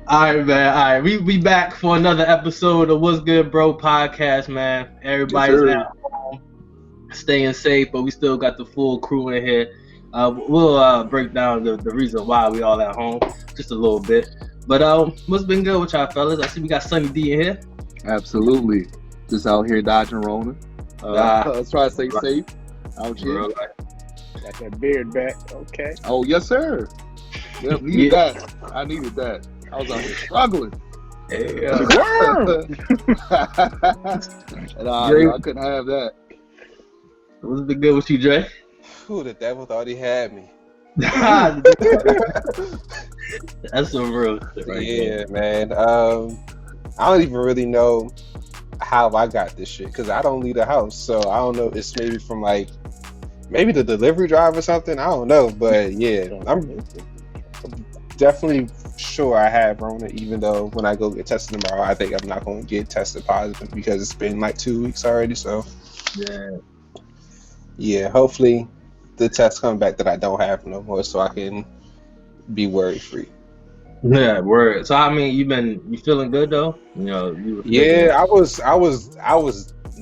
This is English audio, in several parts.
All right, man. All right, we back for another episode of What's Good, Bro podcast, man. Yes, Everybody's at sir. home, staying safe, but we still got the full crew in here. We'll break down the reason why we all at home just a little bit. But what's been good with y'all fellas? I see we got Sunny D in here. Absolutely. Just out here dodging Rona. Ah, Let's try to stay right. safe out here. Real life. Got that beard back. Okay. Oh, yes, sir. Yep, needed that. I needed that. I was out here struggling. Yeah. And Dre, I couldn't have that. what's been good with you, Dre? Who the devil thought he had me? That's some real shit right Yeah, man. I don't even really know how I got this shit because I don't leave the house, so I don't know. It's maybe from like maybe the delivery drive or something. I don't know, but yeah, I'm definitely sure I have Rona. Even though when I go get tested tomorrow, I think I'm not going to get tested positive because it's been like 2 weeks already. So there. yeah, hopefully the test come back that I don't have no more, so I can be worry free. Yeah, word. So I mean, you feeling good though? You know, you were feeling Yeah, I was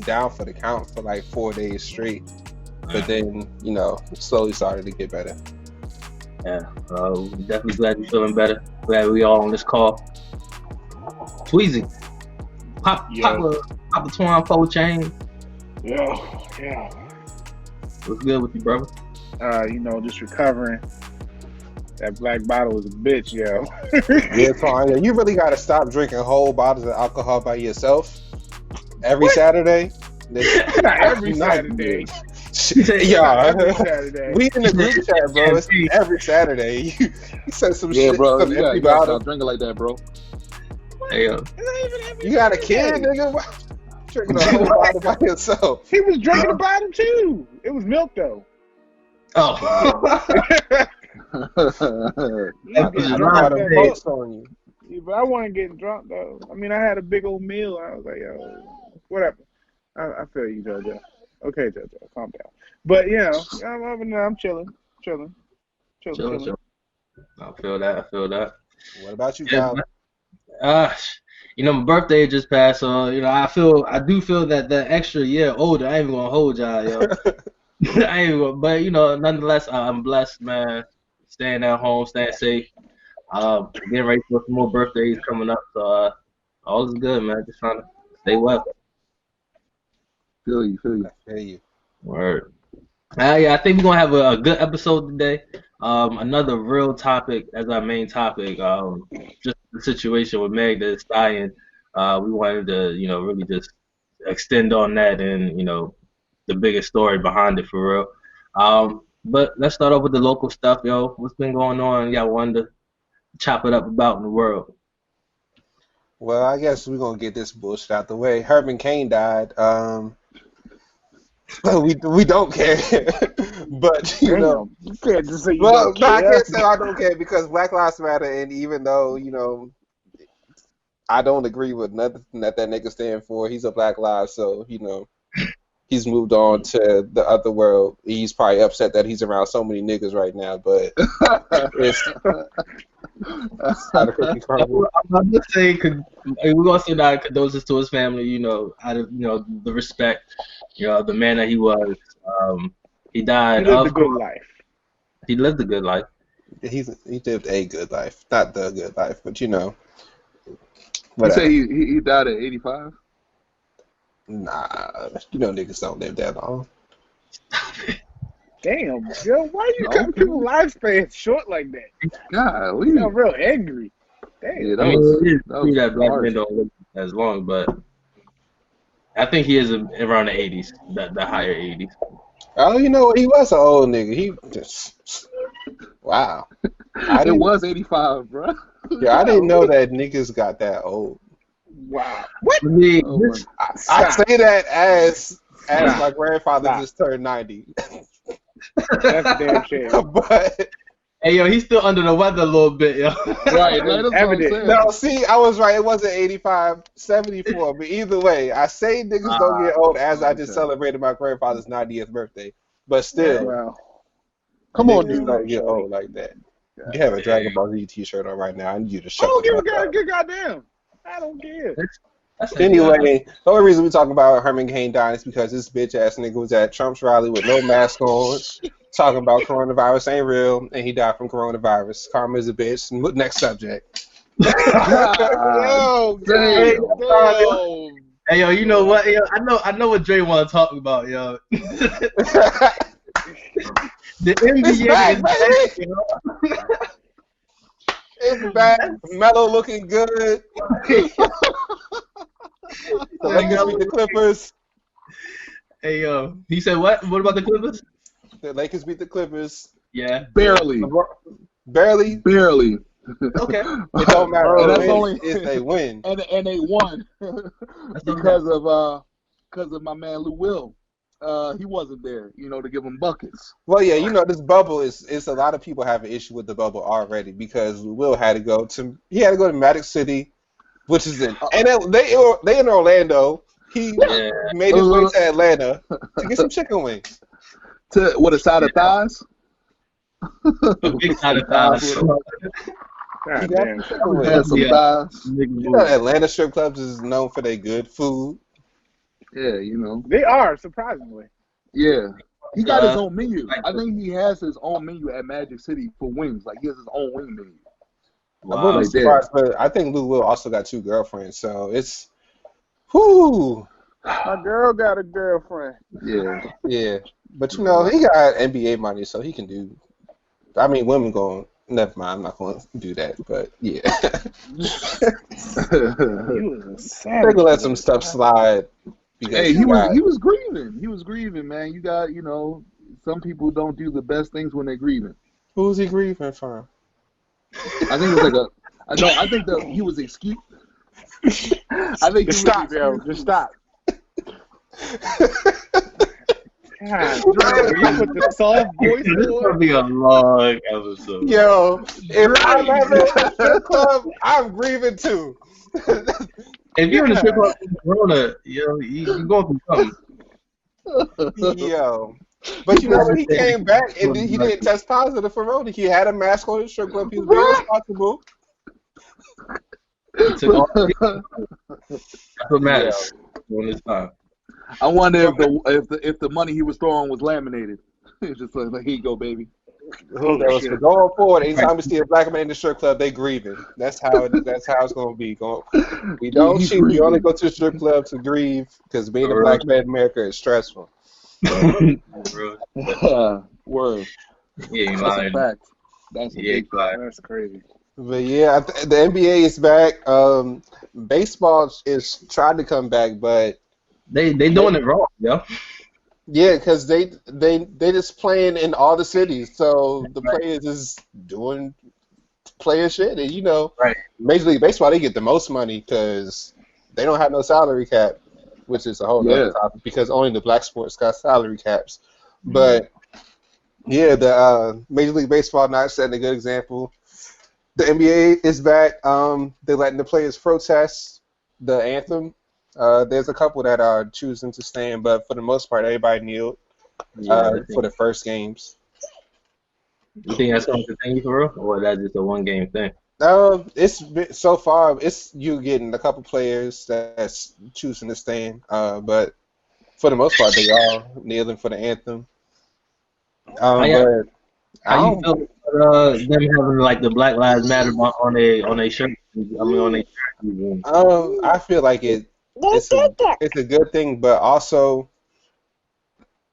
down for the count for like 4 days straight, but then it slowly started to get better. Yeah, definitely glad you're feeling better. Glad we all on this call. Tweezy, pop a twine pole chain. Yeah. What's good with you, brother? Just recovering. That black bottle was a bitch, yo. Yeah, Tanya, you really got to stop drinking whole bottles of alcohol by yourself every What? Saturday. Not every Saturday. Yeah, Every Saturday. we in the group chat, bro. It's every Saturday. You said some Yeah, shit. bro. Some You empty gotta bottle. stop drinking like that, bro. Hey, It's not even every You got a Saturday. kid, nigga. Why you drinking a whole bottle by yourself. He was drinking the bottle too. It was milk though. oh, He was That's getting a drunk lot off of that milk. milk. on you. Yeah, but I wasn't getting drunk though. I mean, I had a big old meal. And I was like, yo, whatever. I feel you, JoJo. Okay, JoJo, calm down. But I'm chilling. chill. I feel that. What about you, Yeah, Kyle? uh, my birthday just passed, so I do feel that extra year older. I ain't even gonna hold y'all, yo. I ain't gonna, but nonetheless, I'm blessed, man. Staying at home, staying safe. Getting ready for some more birthdays coming up, so all is good, man. Just trying to stay well. Feel you. I hear you. Word. Yeah, I think we're gonna have a good episode today. Another real topic as our main topic. Just the situation with Meg Thee Stallion. We wanted to, really just extend on that and the biggest story behind it for real. But let's start off with the local stuff, yo. What's been going on? Y'all wanted to chop it up about in the world. Well, I guess we're gonna get this bullshit out the way. Herman Cain died. We don't care, but Damn, you can't just say you well, don't no, I care. can't say I don't care because Black Lives Matter, and even though I don't agree with nothing that nigga stand for, he's a Black Lives, so he's moved on to the other world. He's probably upset that he's around so many niggas right now, but it's not a cookie crumble. I'm just saying, we're gonna send our condolences to his family. Out of the respect, the man that he was. He He died lived a of. good life. He lived a good life. He lived a good life, not the good life, but You whatever. say he died at 85? Nah, niggas don't live that long. Damn, yo, why you No, cutting people's lifespan short like that? Golly. You sound real angry. Damn. Yeah, I mean, it is that true was that black harsh. men don't live as long, but I think he is around the 80s, the higher 80s. Oh, he was an old nigga. He just wow. I It didn't. was 85, bro. Yeah, I didn't know that niggas got that old. Wow. What? I mean, Oh, my. I Stop. say that as Stop. my grandfather Stop. just turned 90. That's a damn shame. But hey, yo, he's still under the weather a little bit, yo. Right, that's what I'm Evident. saying. no, see, I was right. It wasn't 85, 74. But either way, I say niggas don't get old as I just okay. celebrated my grandfather's 90th birthday. But still, Well, come on, niggas dude. don't get old like that. You have a Dragon Ball Z T-shirt on right now. I need you to I shut don't give the a fuck up. good goddamn. I don't care. That's Anyway, the only reason we talking about Herman Cain dying is because this bitch ass nigga was at Trump's rally with no mask on, talking about coronavirus ain't real, and he died from coronavirus. Karma is a bitch. Next subject. Yo, Hey, damn. hey, yo, you know what? Yo, I know what Dre want to talk about, yo. The NBA It's back, is baby. back, yo. It's back. Melo looking good. The Lakers beat the Clippers. Hey, yo, he said what? What about the Clippers? The Lakers beat the Clippers. Yeah. Barely. Barely. Barely. Okay. It don't matter. And They that's win only if they win. and they won because of my man Lou Will. He wasn't there, to give them buckets. Well, yeah, this bubble is a lot of people have an issue with the bubble already because Will had to go to Magic City, which is in and they in Orlando. He made his way to Atlanta to get some chicken wings. With a side of thighs. A big side of thighs. God He got damn. some chicken wings. Had some thighs. Atlanta strip clubs is known for their good food. Yeah, They are, surprisingly. Yeah. He got his own menu. I think he has his own menu at Magic City for wings. Like, he has his own wing menu. I'm a little surprised, but I think Lou Will also got 2 girlfriends, so it's whoo. My girl got a girlfriend. Yeah. But he got NBA money, so he can do. I mean, women going. Never mind, I'm not going to do that. But yeah, You was a they're savage. gonna let some stuff slide. Hey, he was grieving. He was grieving, man. You got, some people don't do the best things when they're grieving. Who's he grieving from? I think it was like I think that he was excused. I think Just stop, yo. Just stop. God, Dre, you put the soft voice This is on. gonna be a long episode. Yo, if I'm at a strip club, I'm grieving too. If you're in the strip club with Corona, you going through something. Yo. But when he came back and he didn't test positive for Rona. He had a mask on his strip club. He was being responsible. He took all that's what matters during this time. I wonder if the money he was throwing was laminated. It's just like, here you go, baby. So going forward, anytime we see a black man in the strip club, they grieving. That's how it's gonna be. We don't He's cheat. We grieving. only go to the strip club to grieve because being a black man in America is stressful. Word. Yeah, That's a fact. That's a big fact. That's crazy. But yeah, the NBA is back. Baseball is trying to come back, but they doing it wrong, yo. yeah, because they just playing in all the cities, so the players is doing player shit, and Right. Major League Baseball, they get the most money because they don't have no salary cap, which is a whole other topic because only the black sports got salary caps. But yeah, the Major League Baseball not setting a good example. The NBA is back. They're letting the players protest the anthem. There's a couple that are choosing to stand, but for the most part, everybody kneeled for the first games. You think that's going to continue for real, or that's just a one-game thing? So far, it's you getting a couple players that's choosing to stand, but for the most part, they all kneeling for the anthem. How you feel about them having like the Black Lives Matter on a shirt? I mean, on a shirt. I feel like it's a good thing, but also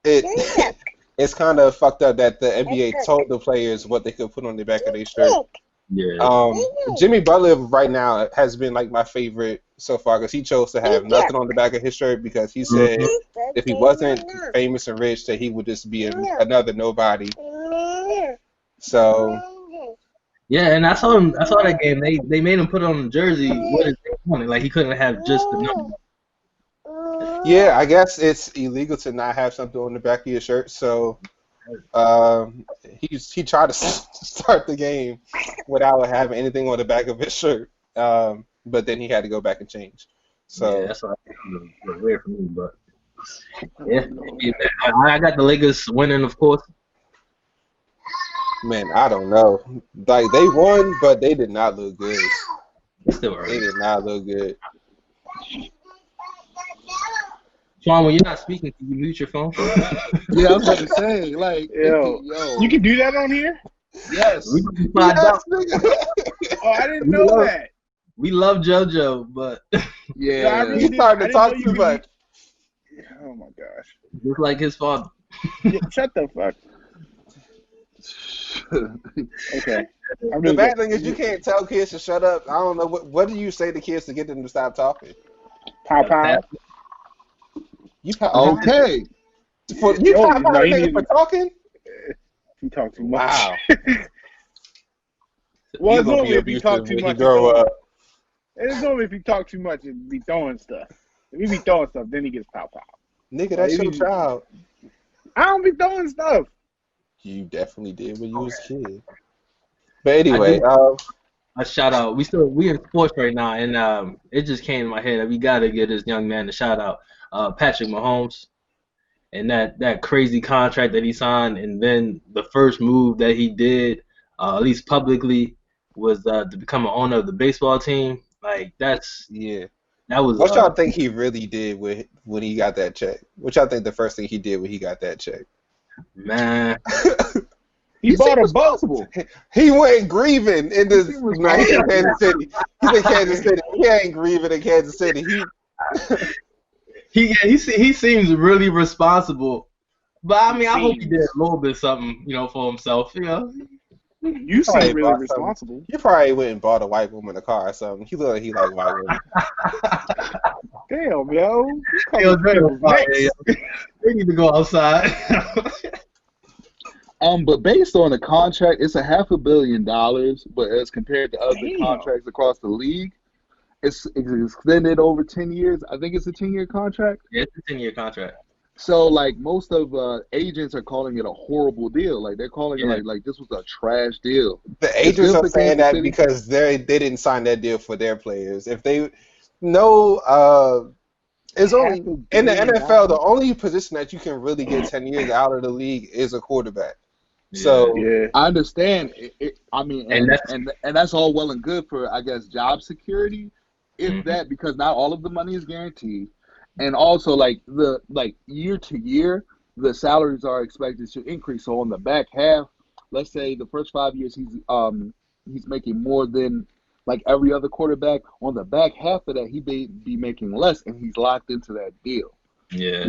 it's kind of fucked up that the NBA told the players what they could put on the back of their shirt. Yeah. Jimmy Butler right now has been like my favorite so far because he chose to have nothing on the back of his shirt because he said if he wasn't famous and rich that he would just be another nobody. So Yeah, and I saw that game. They made him put on the jersey what is on it. Like he couldn't have just the number. yeah, I guess it's illegal to not have something on the back of your shirt. So he tried to start the game without having anything on the back of his shirt. But then he had to go back and change. So yeah, that's what was weird for me. But yeah, I got the Lakers winning, of course. Man, I don't know. Like they won, but they did not look good. It's still They early. did not look good. Sean, when you're not speaking, can you mute your phone? Yeah, I was about to say, like, Yo, yo, you can do that on here? yes. We can find out. nigga. Oh, I didn't We know love- that. We love JoJo, but No, I Yeah. really You didn't- started I to didn't know talk you too could much. Oh my gosh. just like his father. Yeah, shut the fuck. Okay. I'm The just bad thing is you can't tell kids to shut up. I don't know what do you say to kids to get them to stop talking. pow pow. You pop Okay. for you Yo, pop no, out he nigga needs- for talking? He talk too much. Wow. Well, He's it's gonna normally be if he talk abusive too when he much. grow up. It's normally if he talk too much and be throwing stuff. If he be throwing stuff, then he gets pow pow. Nigga, that's your Maybe- child. I don't be throwing stuff. You definitely did when you was a kid. But anyway, A shout out. We in sports right now, and it just came to my head that we gotta give this young man a shout out. Patrick Mahomes, and that crazy contract that he signed, and then the first move that he did, at least publicly, was to become an owner of the baseball team. Like that was. what y'all think he really did when he got that check? What y'all think the first thing he did when he got that check? Man, He bought a boat. responsible. He went grieving in this. He was No, he's in Kansas City. He's in Kansas City. He ain't grieving in Kansas City. he seems really responsible, but I mean, I hope he did a little bit something, for himself. You Probably seem really bought something. responsible. He probably went and bought a white woman a car or something. He looked like he like white women. Damn, yo. You Yo, coming people's necks. they need to go outside. But based on the contract, it's $500 million. But as compared to other Damn. contracts across the league, it's extended over 10 years. I think it's a 10-year contract. Yeah, it's a 10-year contract. So like most of agents are calling it a horrible deal. Like they're calling Yeah. it like this was a trash deal. The agents good are for saying Kansas that City. because they didn't sign that deal for their players. If they it's only in the NFL the only position that you can really get 10 years out of the league is a quarterback. So Yeah. I understand. I mean, and And that's all well and good for, I guess, job security. If Mhm. that, because not all of the money is guaranteed, and also like year to year, the salaries are expected to increase. So on the back half, let's say the first 5 years he's making more than like every other quarterback. On the back half of that, he may be making less, and he's locked into that deal. Yeah.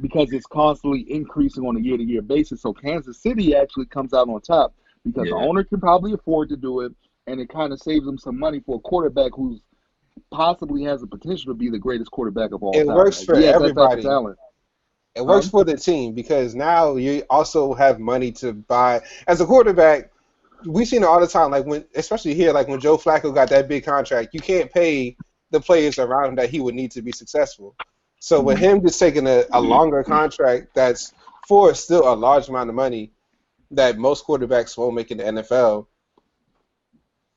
Because it's constantly increasing on a year-to-year basis. So Kansas City actually comes out on top because the Yeah. owner can probably afford to do it, and it kind of saves them some money for a quarterback who's possibly has the potential to be the greatest quarterback of all It time. works for he has that type of everybody. talent. it works for the team because now you also have money to buy. As a quarterback, we've seen it all the time. Like especially here, like when Joe Flacco got that big contract, you can't pay the players around him that he would need to be successful. So with him just taking a longer contract that's for still a large amount of money that most quarterbacks won't make in the NFL,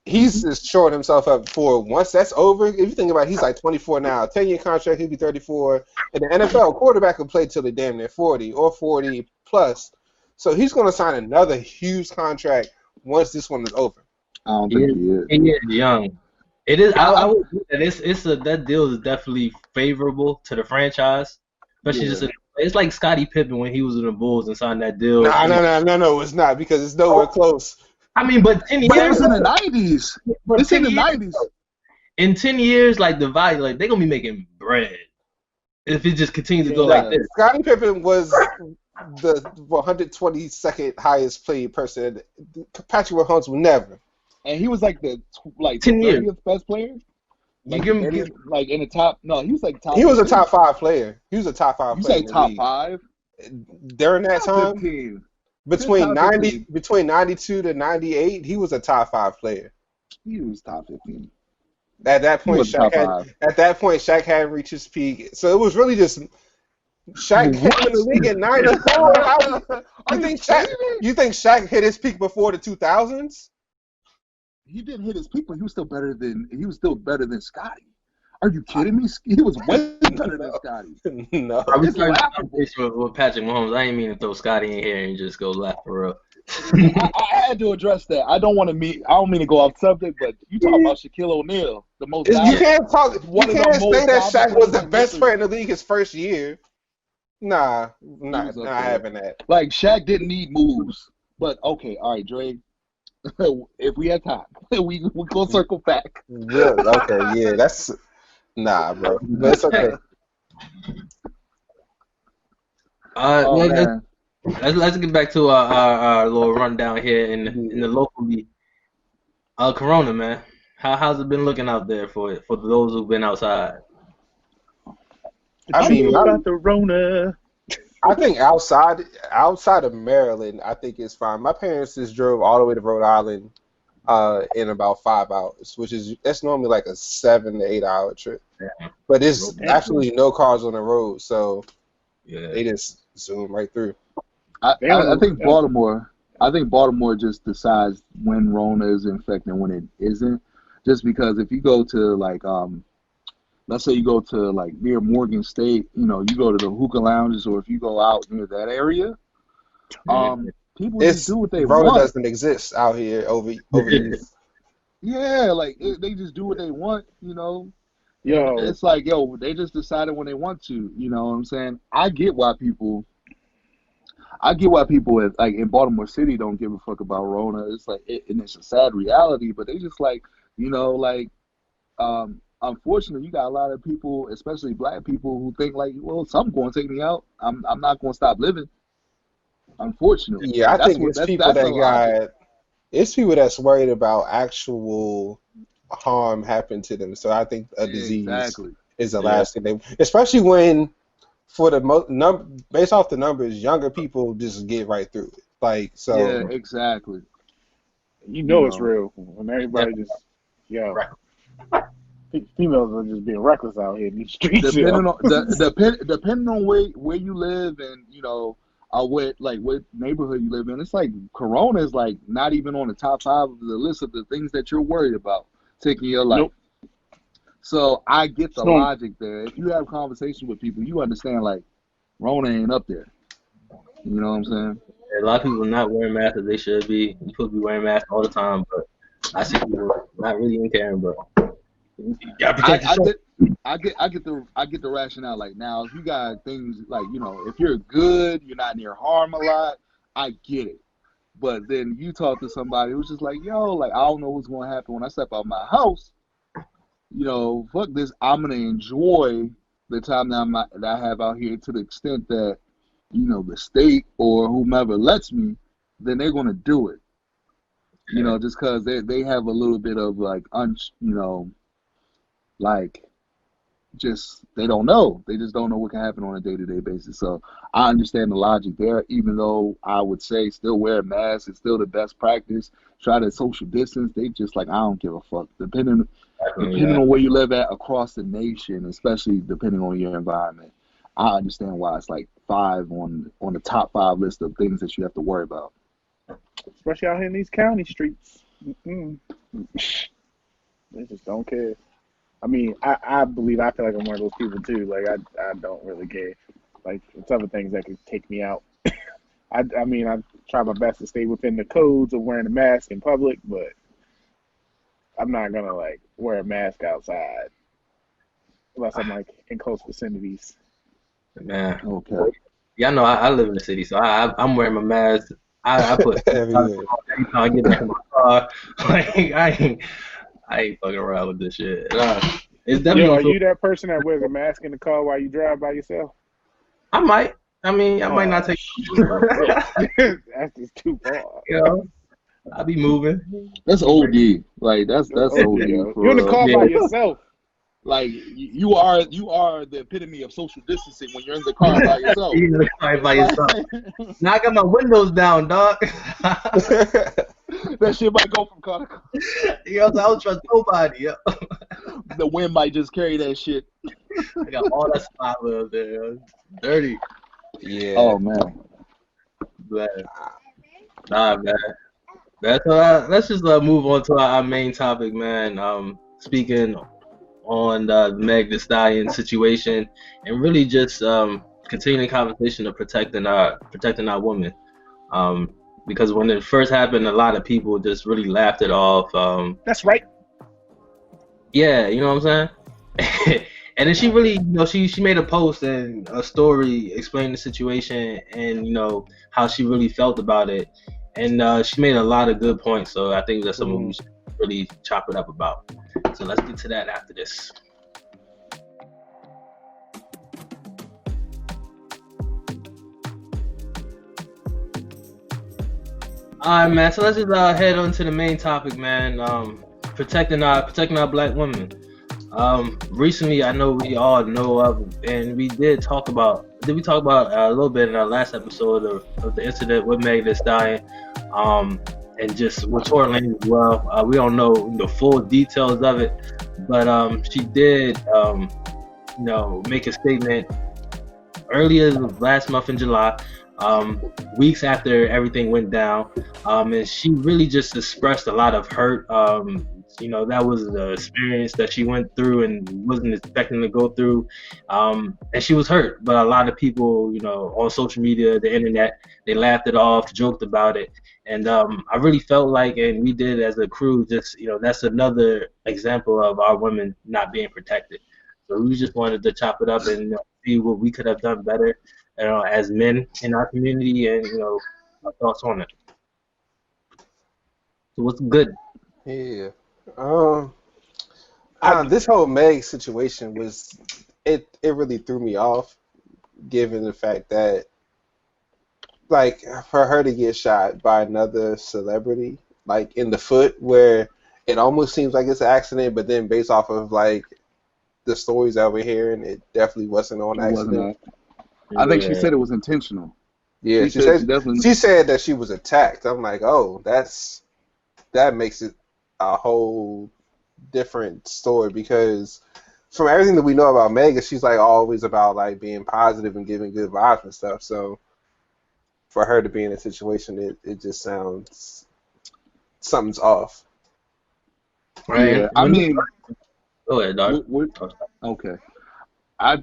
he's just shoring himself up for once that's over. If you think about it, he's like 24 now. 10-year contract, he'll be 34. In the NFL, a quarterback will play till they're damn near 40 or 40 plus. So he's going to sign another huge contract once this one is over. I don't think he is. He is young. It is. I would agree that that deal is definitely favorable to the franchise, especially it's like Scottie Pippen when he was in the Bulls and signed that deal. No, it's not because it's nowhere close. I mean, but 10 But it years was in the 90s. but It's in 10 the years 90s. in 10 years, like the value, like they're gonna be making bread if it just continues to go like this. Scottie Pippen was the 122nd highest paid person. Patrick Mahomes will never. And he was like the 10 years. 30th best player. You Like, give him, 30th, like in the top. No, he was like top. He was a 15. top 5 player. He was a top 5 You player. say in the top league. 5? During that Top time, 15. between top 15. 92 to 98, he was a top 5 player. He was top 15. At that He point, was top 5. Shaq hadn't reached his peak. So it was really just Shaq came in the league in '94. You think Shaq hit his peak before the 2000s? He didn't hit his peak, but he was still better than Scotty. Are you kidding me? He was way better than Scotty. No. I was It's starting a laughable. conversation with Patrick Mahomes. I didn't mean to throw Scotty in here and just go left for real. I had to address that. I don't mean to go off subject, but you talk about Shaquille O'Neal, the most You valuable, can't talk. You one of the can't say most that Shaq valuable was the players in best history. player in the league his first year. Nah, He not was up not there. having that. Like Shaq didn't need moves, but okay, all right, Dre. If we had time, we go circle back. Real okay, yeah, that's nah, bro. But it's okay. Oh Let's, man, let's get back to our little rundown here in the locally. Corona, man. How's it been looking out there for those who've been outside? I mean, About the Rona. I think outside of Maryland, I think it's fine. My parents just drove all the way to Rhode Island in about 5 hours, that's normally like a 7 to 8 hour trip. Yeah. But it's Damn. absolutely no cars on the road, so Yeah. they just zoom right through. I think Baltimore. I think Baltimore just decides when Rona is infecting and when it isn't. Just because if you go to like let's say you go to like near Morgan State, you go to the hookah lounges, or if you go out near that area, people just do what they Rona want. doesn't exist out here over here. Yeah, like they just do what they want, Yo, It's like, they just decided when they want to, you know what I'm saying? I get why people like in Baltimore City don't give a fuck about Rona. It's like, and it's a sad reality, but they just like, unfortunately, you got a lot of people, especially black people, who think like, well, something's going to take me out. I'm not going to stop living. Unfortunately, Yeah, I think it's people it's people that's worried about actual harm happen to them. So I think a disease is the last thing especially when, for the based off the numbers, younger people just get right through it. Like, so. Yeah, exactly. it's real when everybody just females are just being reckless out here in these streets. Depending on where you live and what neighborhood you live in, it's like Corona is like not even on the top 5 of the list of the things that you're worried about taking your life. Nope. So I get the logic there. If you have conversations with people, you understand like Rona ain't up there. You know what I'm saying? A lot of people not wearing masks as they should be. You're supposed to be wearing masks all the time, but I see people not really even caring, but you gotta protect yourself. I get the rationale. Like, now, if you got things like, if you're good, you're not near harm a lot, I get it. But then you talk to somebody who's just like, I don't know what's going to happen when I step out my house. Fuck this. I'm gonna enjoy the time that I have out here to the extent that, the state or whomever lets me, then they're gonna do it. Just because they have a little bit of like they don't know. They just don't know what can happen on a day-to-day basis. So I understand the logic there, even though I would say still wear a mask. It's still the best practice. Try to social distance. They just like, I don't give a fuck. Depending on where you live at across the nation, especially depending on your environment, I understand why it's like 5 on the top 5 list of things that you have to worry about. Especially out here in these county streets. They just don't care. I mean, I feel like I'm one of those people too. Like, I don't really care. Like, it's other things that could take me out. I try my best to stay within the codes of wearing a mask in public, but I'm not gonna like wear a mask outside unless I'm like in close vicinities. Man, Okay. Y'all know I live in the city, so I'm wearing my mask. I put every time I get back in my car. Like, I ain't fucking around with this shit. It's definitely. Are you that person that wears a mask in the car while you drive by yourself? I might. I might not take. That's just too far. I be moving. That's OD. Like, that's OD. You're in the car by yourself. Like, you are the epitome of social distancing when you're in the car by yourself. You're in the car by yourself. Now I got my windows down, dog. That shit might go from car to car. I don't trust nobody. The wind might just carry that shit. I got all that saliva up there. Dirty. Yeah. Oh, man. Nah, man. So let's just move on to our main topic, man. Speaking on the Meg Thee Stallion situation, and really just continuing the conversation of protecting our women. because when it first happened, a lot of people just really laughed it off. That's right. Yeah, you know what I'm saying? And then she really, she made a post and a story explaining the situation and how she really felt about it, and she made a lot of good points. So I think that's something we should really chop it up about. So let's get to that after this. All right, man. So let's just head on to the main topic, man. Protecting our black women. Recently, I know we all know of, and we did talk about. Did we talk about a little bit in our last episode of the incident with Meg Thee Stallion, and just with Tory Lanez as well. We don't know the full details of it, but she did, make a statement earlier last month in July, weeks after everything went down, and she really just expressed a lot of hurt. That was the experience that she went through and wasn't expecting to go through, and she was hurt. But a lot of people, on social media, the internet, they laughed it off, joked about it, and I really felt like, and we did as a crew, just that's another example of our women not being protected. So we just wanted to chop it up and see what we could have done better, as men in our community, and our thoughts on it. So what's good? Yeah. This whole Meg situation it really threw me off, given the fact that, like, for her to get shot by another celebrity, like in the foot, where it almost seems like it's an accident, but then based off of like the stories that we're hearing, it definitely wasn't on accident. I think she said it was intentional. Yeah, she said that she was attacked. I'm like, oh, that makes it a whole different story, because from everything that we know about Megan, she's like always about like being positive and giving good vibes and stuff. So for her to be in a situation, it just sounds something's off. Right. Yeah, I mean, go ahead, dog. Okay. I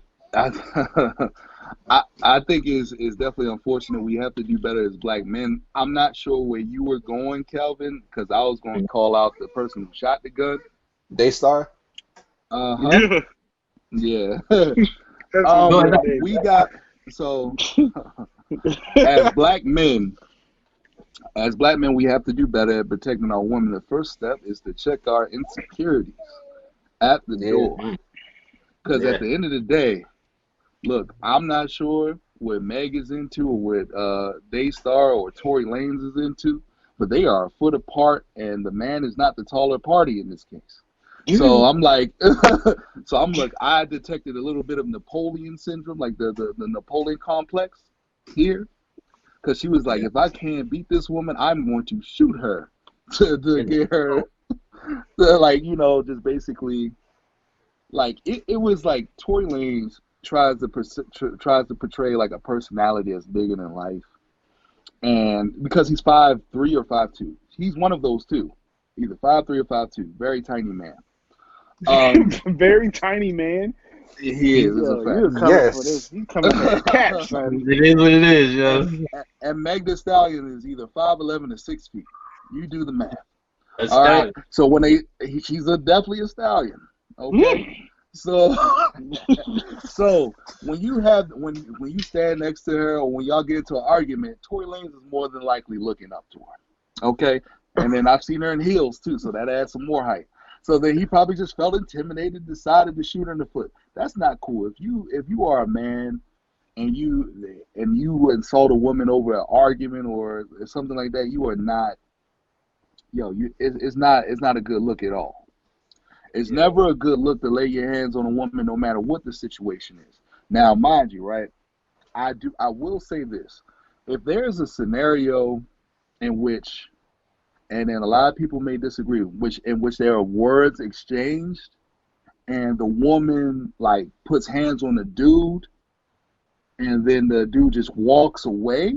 think is definitely unfortunate. We have to do better as black men. I'm not sure where you were going, Kelvin, because I was going to call out the person who shot the gun. Daystar? Uh-huh. Yeah. We got, so as black men, we have to do better at protecting our women. The first step is to check our insecurities at the door. Because at the end of the day, look, I'm not sure what Meg is into or what Daystar or Tory Lanez is into, but they are a foot apart, and the man is not the taller party in this case. So I'm like, I detected a little bit of Napoleon syndrome, like the Napoleon complex here, because she was like, if I can't beat this woman, I'm going to shoot her to get her, just basically, like it was like Tory Lanez tries to portray like a personality that's bigger than life, and because he's 5'3" or 5'2", he's one of those two, either 5'3" or 5'2", very tiny man. Very tiny man. He is. Yes. He's coming for catch, son. It is what it is, yo. And Meg Thee Stallion is either 5'11" or 6 feet. You do the math. All right. So when she's definitely a stallion. Okay. So when you stand next to her, or when y'all get into an argument, Tory Lanez is more than likely looking up to her. Okay. And then I've seen her in heels too, so that adds some more height. So then he probably just felt intimidated, decided to shoot her in the foot. That's not cool. If you are a man and you insult a woman over an argument or something like that, you are not. It's not a good look at all. It's never a good look to lay your hands on a woman, no matter what the situation is. Now, mind you, right? I will say this: if there's a scenario in which, and then a lot of people may disagree, in which there are words exchanged, and the woman like puts hands on the dude, and then the dude just walks away,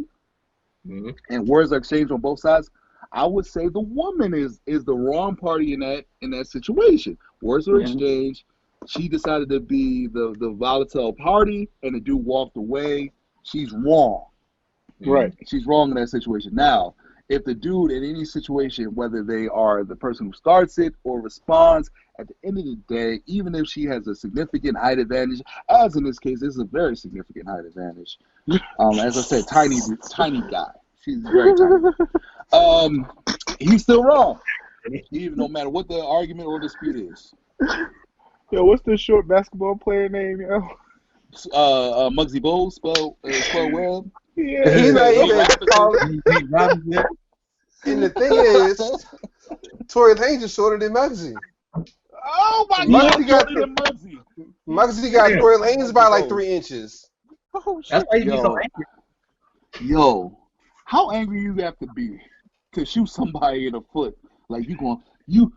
and words are exchanged on both sides, I would say the woman is the wrong party in that situation. Words are exchanged. She decided to be the volatile party, and the dude walked away. She's wrong. Right. She's wrong in that situation. Now, if the dude in any situation, whether they are the person who starts it or responds, at the end of the day, even if she has a significant height advantage, as in this case, this is a very significant height advantage. As I said, tiny guy. She's very tiny. He's still wrong, even no matter what the argument or dispute is. Yo, what's the short basketball player name, yo? Muggsy Bogues, spell Webb. Yeah. He's not even called. Robinson. And the thing is, Tory Lanez is shorter than Muggsy. Oh my Muggsy God, got Muggsy. Muggsy got Tory Lanez by like 3 inches. Oh, That's why you be yo. so angry. Yo, how angry you have to be to shoot somebody in the foot? Like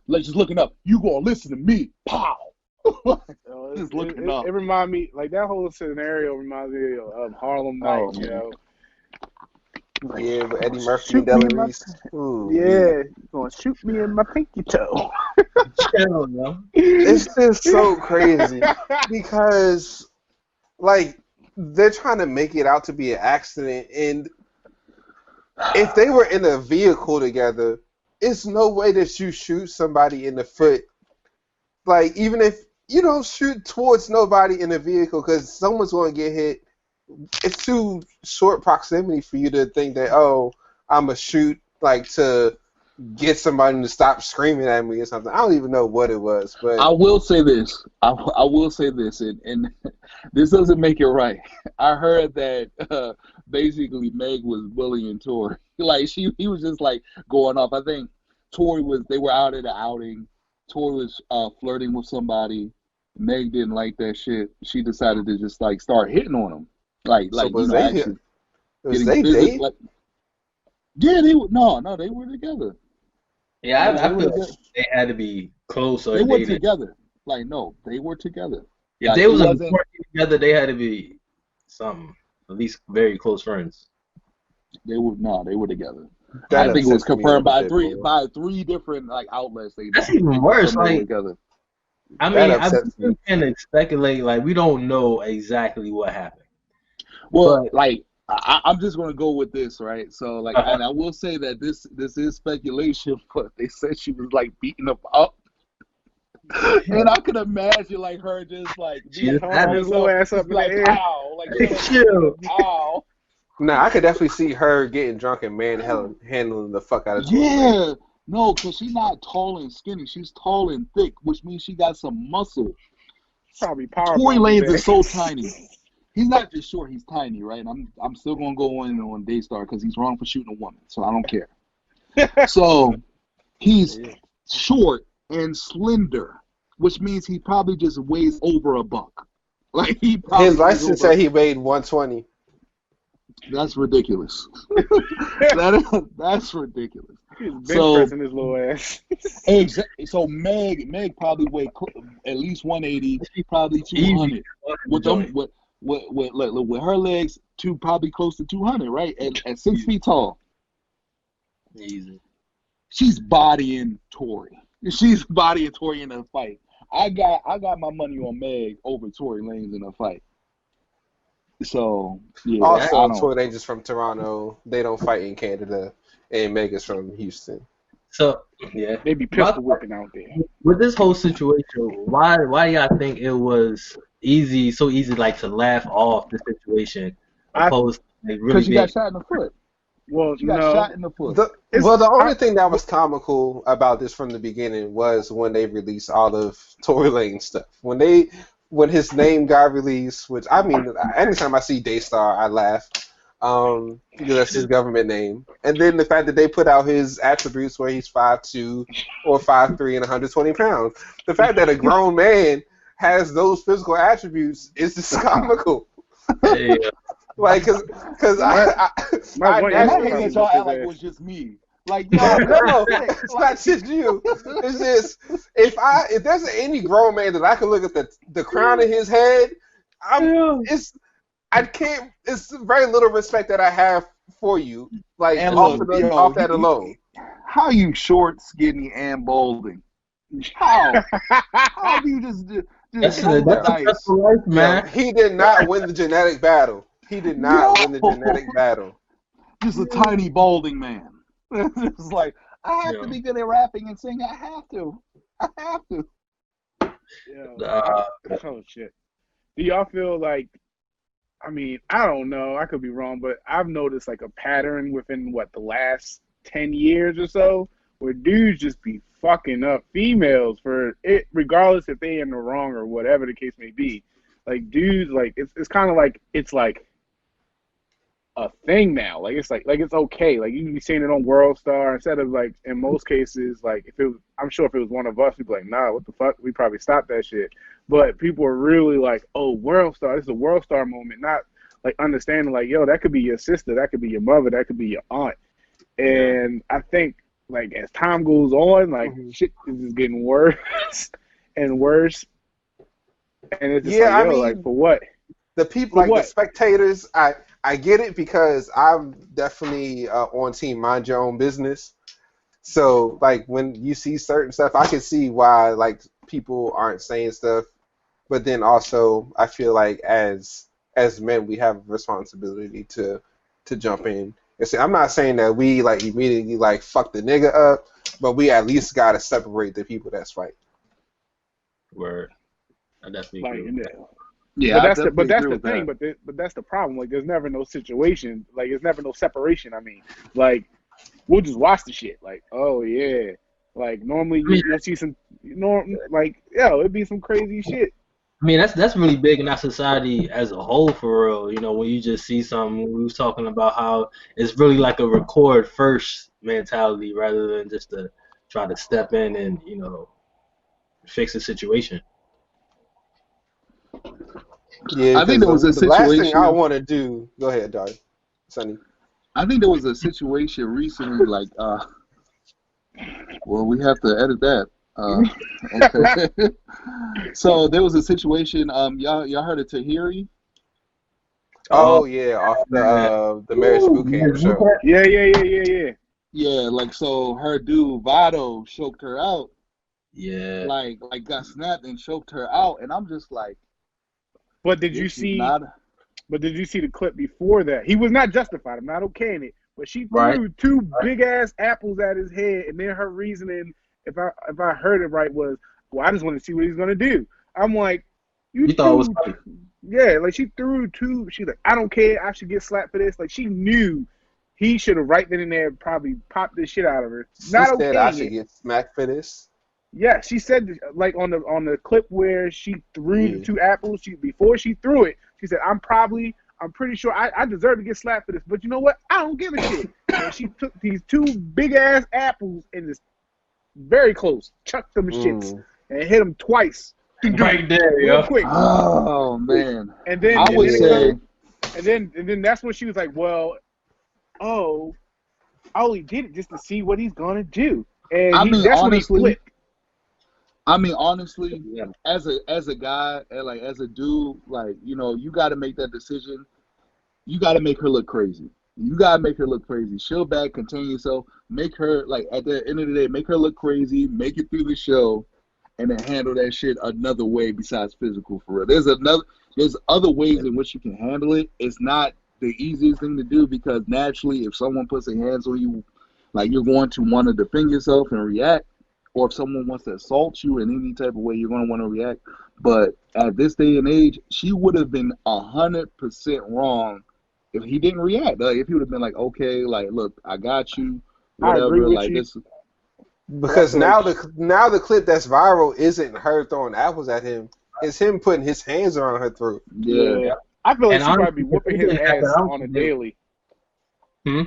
like just looking up, you gonna listen to me? Pow! Just looking up. It reminds me, like, that whole scenario reminds me of Harlem Nights, you know? Yeah, with Eddie Murphy Shoot and me Della in my- Reese. Ooh, Yeah, you gonna shoot me in my pinky toe. Chill, yo. It's just so crazy because, like, they're trying to make it out to be an accident, and if they were in a vehicle together, it's no way that you shoot somebody in the foot. Like, even if you don't shoot towards nobody in a vehicle, because someone's going to get hit. It's too short proximity for you to think that, oh, I'm going to shoot, like, to get somebody to stop screaming at me or something. I don't even know what it was. But I will say this. I will say this, and this doesn't make it right. I heard that basically Meg was bullying Tory. Like, he was just, like, going off. I think they were out at an outing. Tory was flirting with somebody. Meg didn't like that shit. She decided to just, like, start hitting on him. Like, was you know, they actually was getting they physical. date? Like, yeah, they were. No, they were together. Yeah, They I were feel together. like they had to be close or They were dating. together. Like, no, they were together. If Like, they it was wasn't- together, they had to be something. At least very close friends. They were together. That I think it was upsets me a confirmed by little bit more. three different like outlets. That's even worse. they were Like, together. I That mean, I upsets me. can speculate. Like, we don't know exactly what happened. Well, But- like I'm just gonna go with this, right? So like, Uh-huh. and I will say that this is speculation, but they said she was like beating him up, and I could imagine like her just like She being just had his little ass up in like the air. ow, like Chill. ow. Nah, I could definitely see her getting drunk and handling the fuck out of Tory Lanez. Yeah, no, because she's not tall and skinny. She's tall and thick, which means she got some muscle. Probably power. Tory Lanez bomb is so today. tiny. He's not just short, he's tiny, right? I'm still gonna go in on Daystar because he's wrong for shooting a woman, so I don't care. So he's short and slender, which means he probably just weighs over a buck. Like he probably His weighs license over- said he weighed 120. That's ridiculous. That's ridiculous. He's bench So- pressing his little ass. Exactly. So Meg probably weighed at least 180, probably 200. With them, with her legs, probably close to 200, right? At 6 feet tall, Easy. she's bodying Tory. She's bodying Tory in a fight. I got my money on Meg over Tory Lanez in a fight. So yeah. I Also, don't- Tory Lanez is from Toronto. They don't fight in Canada. And Meg is from Houston. So yeah, They be pistol whipping out there. with this whole situation, why y'all think it was so easy like to laugh off the situation opposed to like, really Because she being got shot in the foot. Well, She got no. shot in the foot. The only thing that was comical about this from the beginning was when they released all of Tory Lanez stuff. When his name got released, which I mean, anytime I see Daystar, I laugh. Because that's his government name. And then the fact that they put out his attributes where he's 5'2" or 5'3" and 120 pounds. The fact that a grown man has those physical attributes is just comical. yeah, Like, cause My voice And I is hate probably that y'all just act like his it was ass. just me. Like, yo, no, it's not just you. It's just if there's any grown man that I can look at the crown of his head, it's very little respect that I have for you. Like And off, look, off that alone. how you short, skinny, and balding? How? How do you just that's roll a the dice? successful life, man. Yo, he did not win the genetic battle. He did not win the genetic battle. Just a tiny balding man. It's like I have to Yeah. be good at rapping and singing. I have to. Yeah. Uh, Oh shit. Do y'all feel like? I mean, I don't know. I could be wrong, but I've noticed like a pattern within the last 10 years or so, where dudes just be fucking up females for it, regardless if they in the wrong or whatever the case may be. Like dudes, like it's kind of like it's like a thing now. Like it's okay. Like you can be seeing it on World Star instead of like in most cases, like if it was, I'm sure if it was one of us, we'd be like, nah, what the fuck? We probably stopped that shit. But people are really like, oh, World Star, this is a World Star moment, not like understanding like, yo, that could be your sister, that could be your mother, that could be your aunt. And I think like as time goes on, like shit is just getting worse and worse. And it's just Yeah, like, I yo, like mean, for what? the people, For like the what? spectators, I get it because I'm definitely on team mind your own business. So like when you see certain stuff, I can see why like people aren't saying stuff. But then also, I feel like as men, we have a responsibility to jump in. And see, I'm not saying that we like immediately like fuck the nigga up, but we at least gotta separate the people that's fighting. word. I definitely Like, agree and with that. Yeah, but I that's the definitely but that's agree the with thing. that. But that's the problem. Like, there's never no situation. Like, there's never no separation. I mean, like, we'll just watch the shit. Like, oh yeah. Like normally I mean, you'll see some like it'd be some crazy shit. that's really big in our society as a whole, for real. You know, when you just see something, we was talking about how it's really like a record first mentality rather than just to try to step in and fix the situation. Yeah, I think because there was a the last thing I situation. want to do. Go ahead, dog. Sonny. I think there was a situation recently, like, well, we have to edit that. Okay. So there was a situation. Y'all heard of Tahiri? Oh yeah, off the marriage boot camp show. Yeah. Yeah, like so her dude Vado choked her out, Yeah. like got snapped and choked her out, and I'm just like, But did you this is see? not. But did you see the clip before that? He was not justified. I'm not okaying it. But she Right. threw two big ass apples at his head, and then her reasoning, if I heard it right, was, well, I just want to see what he's gonna do. I'm like, You thought it was funny. yeah, like she threw two. She's like, I don't care. I should get slapped for this. Like she knew he should have right then and there probably popped this shit out of her. She Not said I okaying should it. get smacked for this. Yeah, she said like on the clip where she threw the Yeah. two apples. Before she threw it, she said, I'm pretty sure I deserve to get slapped for this, but you know what? I don't give a shit. And she took these two big ass apples and just very close, chucked them shits and hit them twice. Right there, Real yo. quick. Oh man, And then I would say. and then that's when she was like, well, oh, I only did it just to see what he's gonna do. And I mean, that's honestly, when he flipped. Yeah. as a guy and like as a dude, like you got to make that decision. You got to make her look crazy. You got to make her look crazy. Show back, contain yourself. Make her like at the end of the day, make her look crazy. Make it through the show, and then handle that shit another way besides physical. For real, there's other ways in which you can handle it. It's not the easiest thing to do because naturally, if someone puts their hands on you, like you're going to want to defend yourself and react. Or if someone wants to assault you in any type of way, you're going to want to react. But at this day and age, she would have been 100% wrong if he didn't react. Like if he would have been like, okay, like, look, I got you, I agree whatever. with Like you. this. Because now the clip that's viral isn't her throwing apples at him. It's him putting his hands around her throat. Yeah. I feel like And she probably be honestly, whooping if his it didn't happen, ass I don't on a think they- daily. Hmm?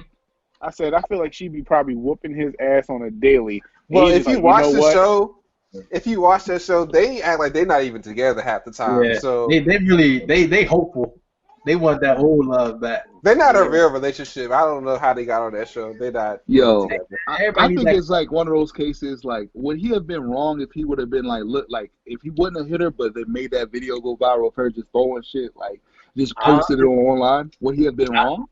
I said I feel like she'd be probably whooping his ass on a daily. And Well, he's if just you like, watch know the what? show, they act like they're not even together half the time. Yeah. So They really they hopeful. They want that old love back. they're not a Yeah. real relationship. I don't know how they got on that show. They're not Yo, together. I Everybody think needs it's like one of those cases. Like, would he have been wrong if he would have been like, look, like if he wouldn't have hit her, but they made that video go viral of her just throwing shit, like just posted it online? Would he have been wrong?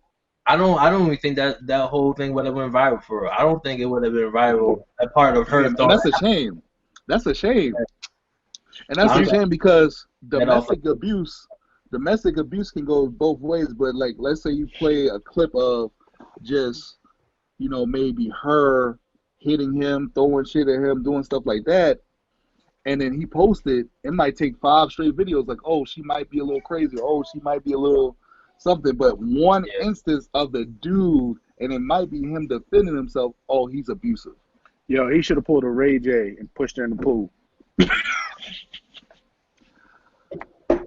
I don't even think that whole thing would have been viral for her. I don't think it would have been viral. That part of her And throwing that's a shame. That's a shame. And that's a Okay. shame because That also- domestic abuse can go both ways. But like, let's say you play a clip of just maybe her hitting him, throwing shit at him, doing stuff like that, and then he posted, it might take 5 straight videos like, oh, she might be a little crazy, or, oh, she might be a little something, but one Yeah. instance of the dude, and it might be him defending himself, oh, he's abusive. Yo, he should have pulled a Ray J and pushed her in the pool.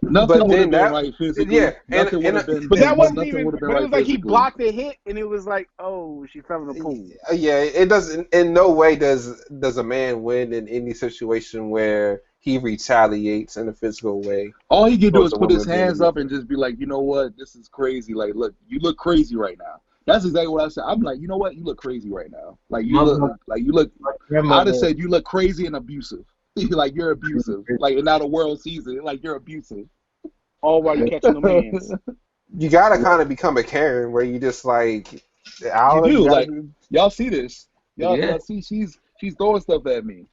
Nothing But would have then been that, right physically. yeah, Nothing would have been. But that wasn't nothing even. would have been But it right was like he physically. blocked the hit, and it was like, oh, she fell in the pool. yeah, it doesn't. In no way does a man win in any situation where he retaliates in a physical way. All he can do towards is a put his woman being hands up abusive. and just be like, you know what, this is crazy. Like, look, you look crazy right now. That's exactly what I said. I'm like, you know what, you look crazy right now. Like you My look, mom- like you look. my I'd grandmother, have said you look crazy and abusive. Like you're abusive. Like and now the world sees it. Like you're abusive. All while you catching them hands. You gotta kind of become a Karen where you just like, I You don't know, do, you gotta like do- y'all see this. Y'all, Yeah. y'all see she's throwing stuff at me,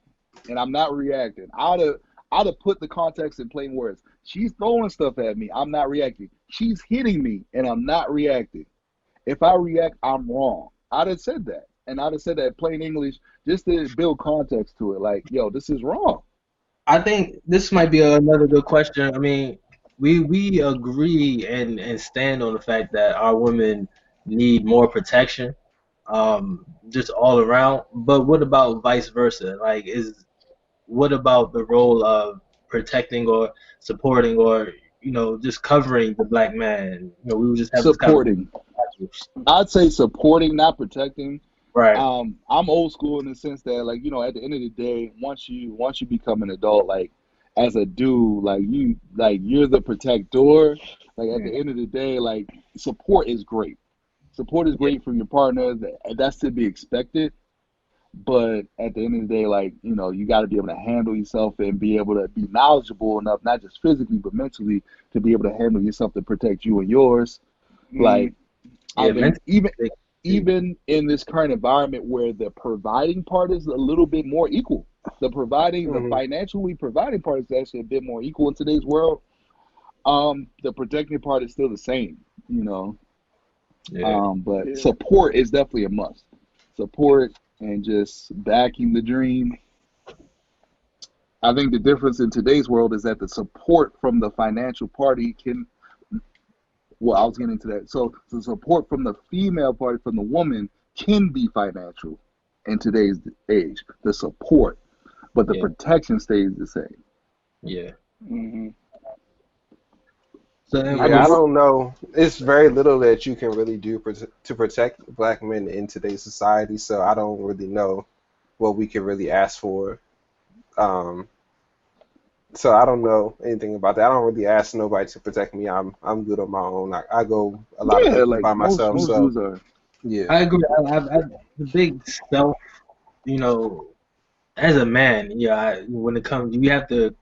and I'm not reacting. I'd have put the context in plain words. She's throwing stuff at me. I'm not reacting. She's hitting me, and I'm not reacting. If I react, I'm wrong. I'd have said that, and I'd have said that in plain English just to build context to it. Like, yo, this is wrong. I think this might be another good question. I mean, we agree and stand on the fact that our women need more protection, just all around. But what about vice versa? Like, what about the role of protecting or supporting or just covering the black man? We would just have this Supporting. conversation. I'd say supporting, not protecting. Right. I'm old school in the sense that, like, at the end of the day, once you become an adult, like as a dude, you're the protector. Like at the end of the day, like support is great. Support is great from your partner. That's to be expected. But at the end of the day, like, you got to be able to handle yourself and be able to be knowledgeable enough, not just physically, but mentally, to be able to handle yourself to protect you and yours. Like, I Yeah, think mentally, even in this current environment where the providing part is a little bit more equal, the Mhm. financially providing part is actually a bit more equal in today's world. The protecting part is still the same, yeah. but Yeah. support is definitely a must. Support and just backing the dream. I think the difference in today's world is that the support from the financial party well, I was getting into that. So the support from the female party, from the woman, can be financial in today's age. The support, but the Yeah. protection stays the same. Yeah. Mm-hmm. So then, Yeah, I don't know. It's very little that you can really do to protect black men in today's society, so I don't really know what we can really ask for. Um, so I don't know anything about that. I don't really ask nobody to protect me. I'm good on my own. I go a lot of Yeah, places like by myself, most so dudes are. yeah. I agree. The big self, as a man, when it comes, you have to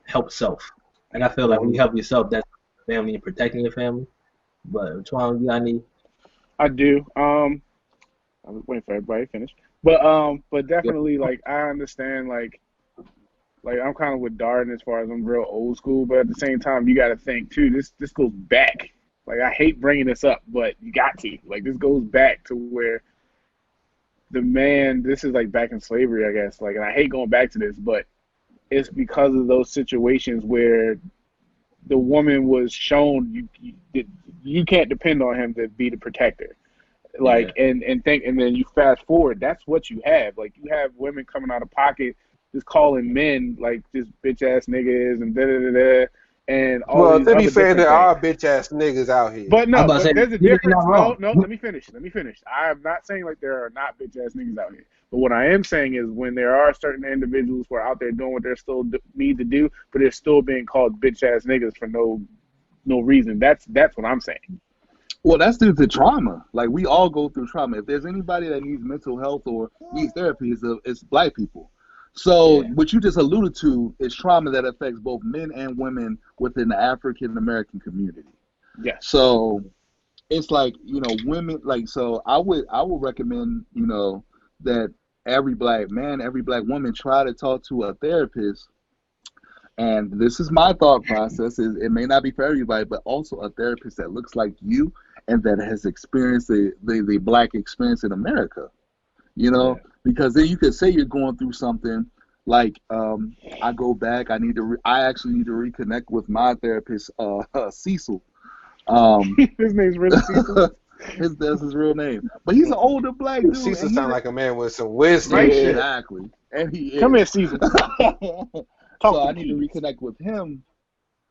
help self, and I feel like when you help yourself, that's family and protecting your family. But Twan, you got any? I do. I was waiting for everybody to finish, but definitely, like, I understand, like I'm kind of with Darden as far as I'm real old school, but at the same time, you got to think too. This goes back. Like, I hate bringing this up, but you got to. Like, this goes back to where the man. This is like back in slavery, I guess. Like, and I hate going back to this, but it's because of those situations where the woman was shown you can't depend on him to be the protector. Like, and then you fast forward, that's what you have. Like, you have women coming out of pocket just calling men like just bitch ass niggas and da da da da and all Well, these to be other fair, different there things. are bitch ass niggas out here. But I'm no, about to say, but there's a you're difference. not No, wrong. no, let me finish. I am not saying like there are not bitch ass niggas out here. But what I am saying is when there are certain individuals who are out there doing what they're still need to do, but they're still being called bitch ass niggas for no reason. That's what I'm saying. Well, that's due to trauma. Like, we all go through trauma. If there's anybody that needs mental health or needs therapy, it's black people. So what you just alluded to is trauma that affects both men and women within the African American community. Yes. So it's like, women, like, so I would recommend, that every black man, every black woman try to talk to a therapist. And this is my thought process. It may not be for everybody, but also a therapist that looks like you and that has experienced the black experience in America. You know, because then you could say you're going through something like I go back. I actually need to reconnect with my therapist, Cecil. His name's really Cecil. That's his real name, but he's an older black dude. Cecil and sound like a man with some wisdom. Right. exactly, and he is. Come here, Cecil. So I need to reconnect with him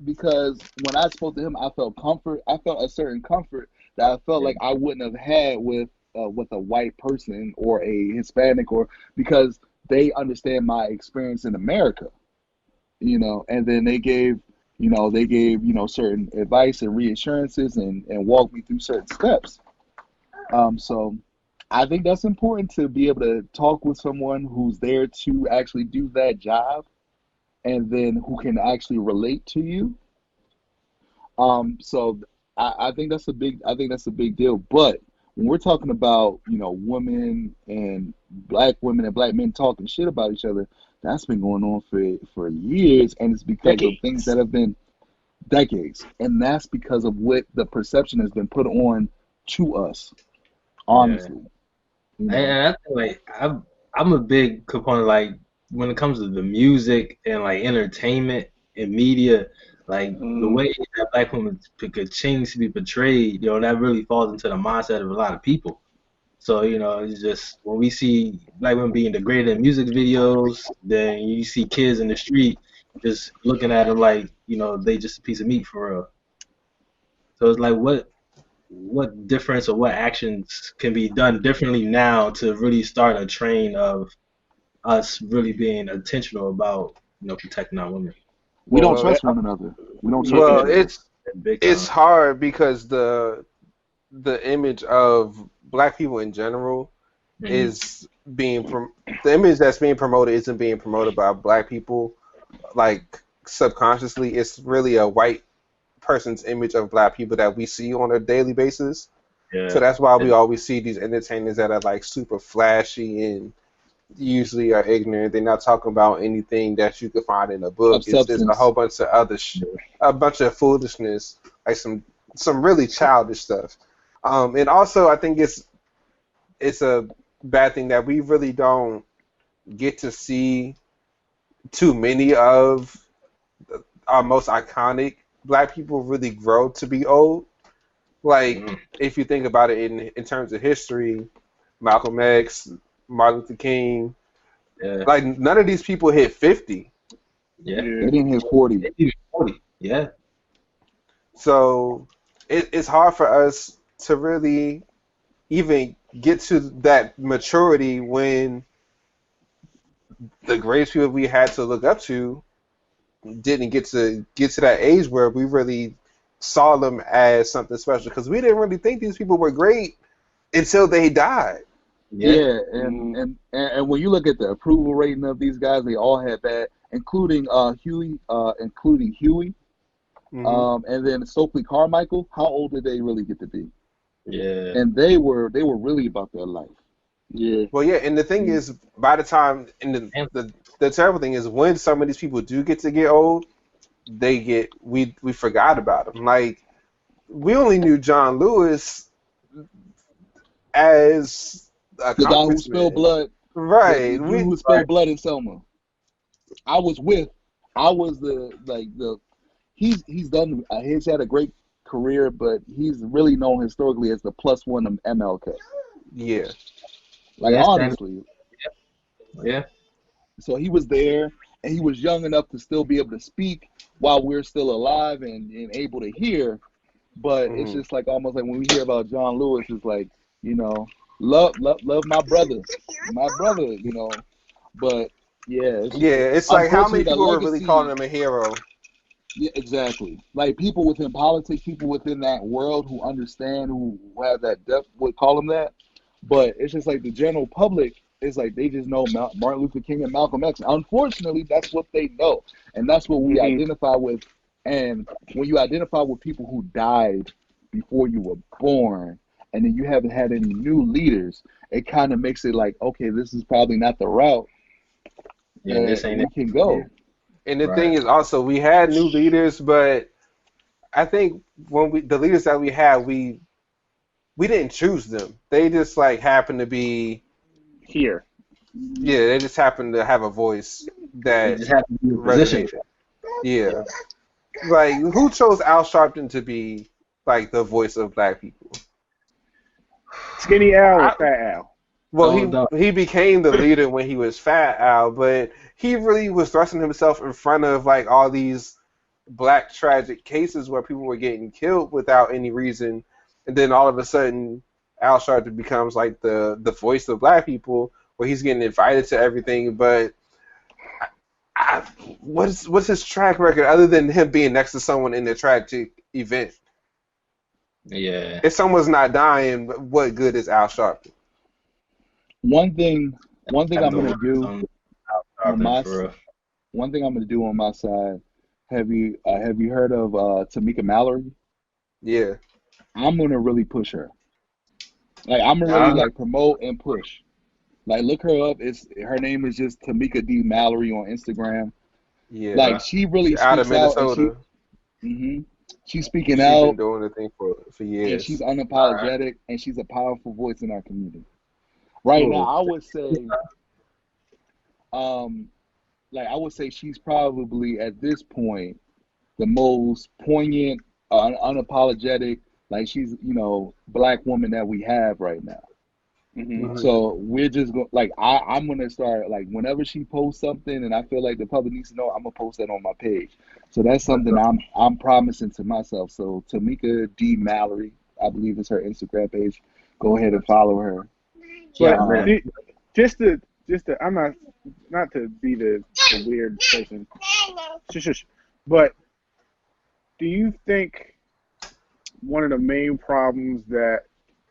because when I spoke to him, I felt comfort. I felt a certain comfort that I felt like I wouldn't have had with a white person or a Hispanic, or because they understand my experience in America, you know, and then they gave certain advice and reassurances and walked me through certain steps. So I think that's important to be able to talk with someone who's there to actually do that job and then who can actually relate to you. So I think that's a big deal. But when we're talking about, women and black men talking shit about each other, that's been going on for years, and it's because Decades. of things that have been decades, and that's because of what the perception has been put on to us. Honestly, you know? And I think I'm a big component, like when it comes to the music and like entertainment and media, like the way that black women could change to be portrayed, that really falls into the mindset of a lot of people. So, it's just when we see black women being degraded in music videos, then you see kids in the street just looking at them like, they just a piece of meat for real. So it's like what difference or what actions can be done differently now to really start a train of us really being intentional about, protecting our women. We don't Well, trust one another. We don't trust each Well, other. it's hard because the image of black people in general is the image that's being promoted isn't being promoted by black people, like subconsciously. It's really a white person's image of black people that we see on a daily basis. Yeah. So that's why we always see these entertainers that are like super flashy and usually are ignorant. They're not talking about anything that you could find in a book. It's just a whole bunch of other a bunch of foolishness, like some really childish stuff. And also I think it's a bad thing that we really don't get to see too many of our most iconic black people really grow to be old. Like, if you think about it in terms of history, Malcolm X, Martin Luther King, like none of these people hit 50. Yeah. They didn't hit 40. They didn't hit 40. Yeah. So it's hard for us to really even get to that maturity when the greatest people we had to look up to didn't get to that age where we really saw them as something special, because we didn't really think these people were great until they died. Yeah, and when you look at the approval rating of these guys, they all had that, including Huey, and then Stokely Carmichael. How old did they really get to be? Yeah. And they were really about their life. Yeah. Well, yeah, and the thing is, by the time, and the terrible thing is, when some of these people do get old, we forgot about them. Like, we only knew John Lewis as a the guy who spilled blood. Right. Who spilled blood in Selma. He's had a great career, but he's really known historically as the +1 of MLK. Yeah. Honestly. Yeah. So he was there, and he was young enough to still be able to speak while we're still alive and able to hear. But it's just like almost like when we hear about John Lewis, it's like, love my brother, But it's like how many people were really calling him a hero? Yeah, exactly. Like people within politics, people within that world who understand, who have that depth would call him that. But it's just like the general public, it's like they just know Martin Luther King and Malcolm X. Unfortunately, that's what they know. And that's what we identify with. And when you identify with people who died before you were born, and then you haven't had any new leaders, it kind of makes it like, okay, this is probably not the route that we can go. Yeah. And the thing is also, we had new leaders, but I think when the leaders that we had, we we didn't choose them. They just like happened to be Here. yeah, they just happened to have a voice They that just have to be in position. resonated. Yeah. Like who chose Al Sharpton to be like the voice of black people? Skinny Al or Fat Al? Well, Oh, no. he became the leader when he was Fat Al, but he really was thrusting himself in front of like all these black tragic cases where people were getting killed without any reason, and then all of a sudden Al Sharpton becomes like the voice of black people, where he's getting invited to everything. But what's his track record other than him being next to someone in a tragic event? Yeah. If someone's not dying, what good is Al Sharpton? One thing I'm gonna do on my For real. one thing I'm gonna do on my side. Have you heard of Tamika Mallory? Yeah. I'm gonna really push her. Like I'm gonna really like promote and push. Like look her up. Her name is just Tamika D Mallory on Instagram. Yeah. Like she really She's out of speaks out. Minnesota. She's speaking She's out. been doing the thing for years. And she's unapologetic, and she's a powerful voice in our community. Right now, I would say, I would say she's probably at this point the most poignant, unapologetic, like she's black woman that we have right now. Mm-hmm. So we're just going I'm gonna start like whenever she posts something, and I feel like the public needs to know, I'm gonna post that on my page. So that's something I'm promising to myself. So Tamika D Mallory, I believe is her Instagram page. Go ahead and follow her. But just to I'm not to be the weird person. Shush. But do you think one of the main problems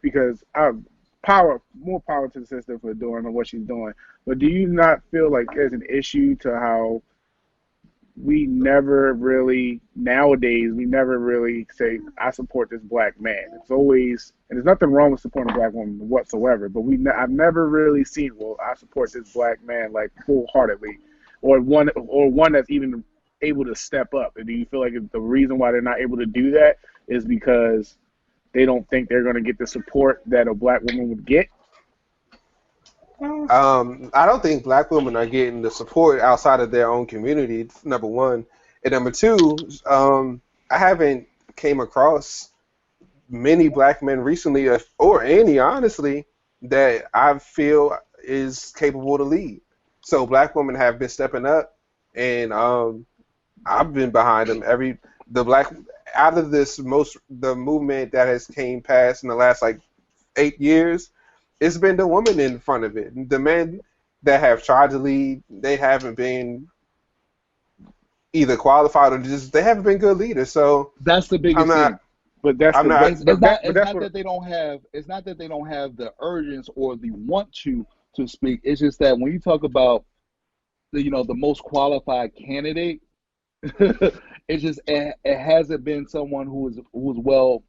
because more power to the sister for doing what she's doing, but do you not feel like there's an issue to how we never really say, I support this black man? It's always, and there's nothing wrong with supporting a black woman whatsoever, but I've never really seen, well, I support this black man like full-heartedly, or one that's even able to step up. And do you feel like the reason why they're not able to do that is because they don't think they're going to get the support that a black woman would get? I don't think black women are getting the support outside of their own community, number one. And number two, I haven't came across many black men recently, or any, honestly, that I feel is capable to lead. So black women have been stepping up, and I've been behind them. Out of the movement that has came past in the last like 8 years, it's been the women in front of it. The men that have tried to lead, they haven't been either qualified or just they haven't been good leaders. So that's the biggest thing. But that's it's not that they don't have the urgency or the want to speak. It's just that when you talk about the most qualified candidate, it's just it hasn't been someone who's well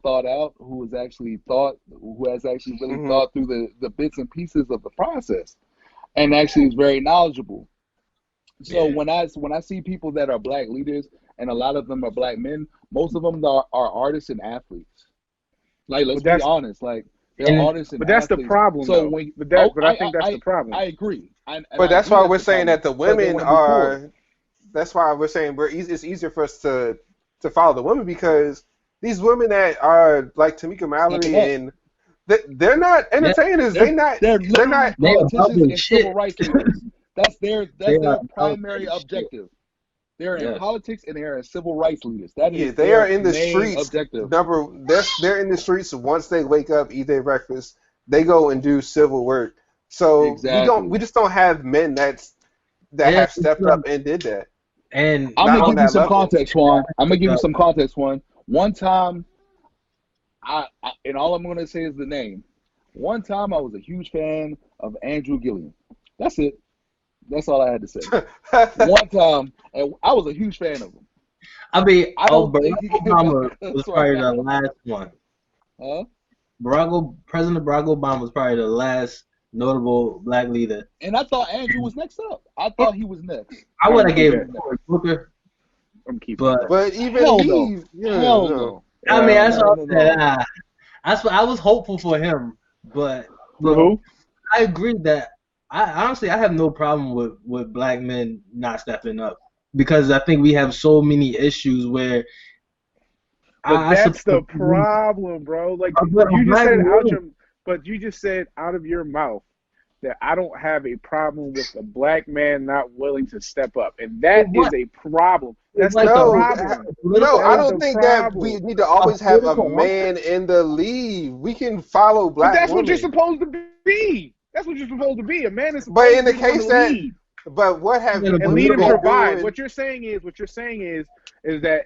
thought out, who has actually really thought through the bits and pieces of the process, and actually is very knowledgeable. So when I see people that are black leaders, and a lot of them are black men, most of them are artists and athletes. Like let's be honest, like they're artists and but that's athletes. The problem. So though. I think that's the problem. I agree. But that's why we're saying that the women are. That's why we're saying it's easier for us to follow the women, because these women that are like Tamika Mallory and they're not entertainers. They're not politicians and civil rights leaders. That's their primary objective. They're in politics and they're civil rights leaders. That is they are in the streets. Objective. They're in the streets once they wake up, eat their breakfast, they go and do civil work. So we just don't have men that have stepped up and did that. And I'm gonna give you some context, Juan. One time, and all I'm gonna say is the name. One time, I was a huge fan of Andrew Gillum. That's it. That's all I had to say. One time, and I was a huge fan of him. I mean, Barack Obama was probably the last one. Huh? President Barack Obama was probably the last notable black leader. And I thought Andrew was next up. I thought he was next. I would have gave him Booker. I'm keeping. But even hell no. I mean, that's No, what no, I'm saying. no. That's what I was hopeful for him, but For who? I agree that I honestly I have no problem with black men not stepping up because I think we have so many issues where But I that's the support problem, bro. Like a you just black said woman. you just said out of your mouth that I don't have a problem with a black man not willing to step up, and that It's is what a problem. it's That's the like No, problem. no, political That I is don't the think that we problem. need to a always have a political office. man in the lead. We can follow But black that's what you're women. supposed to be. That's what you're supposed to be. A man is But supposed in to the be the one to case that, lead but what have In a and women lead and political been provide. doing? What you're saying is that,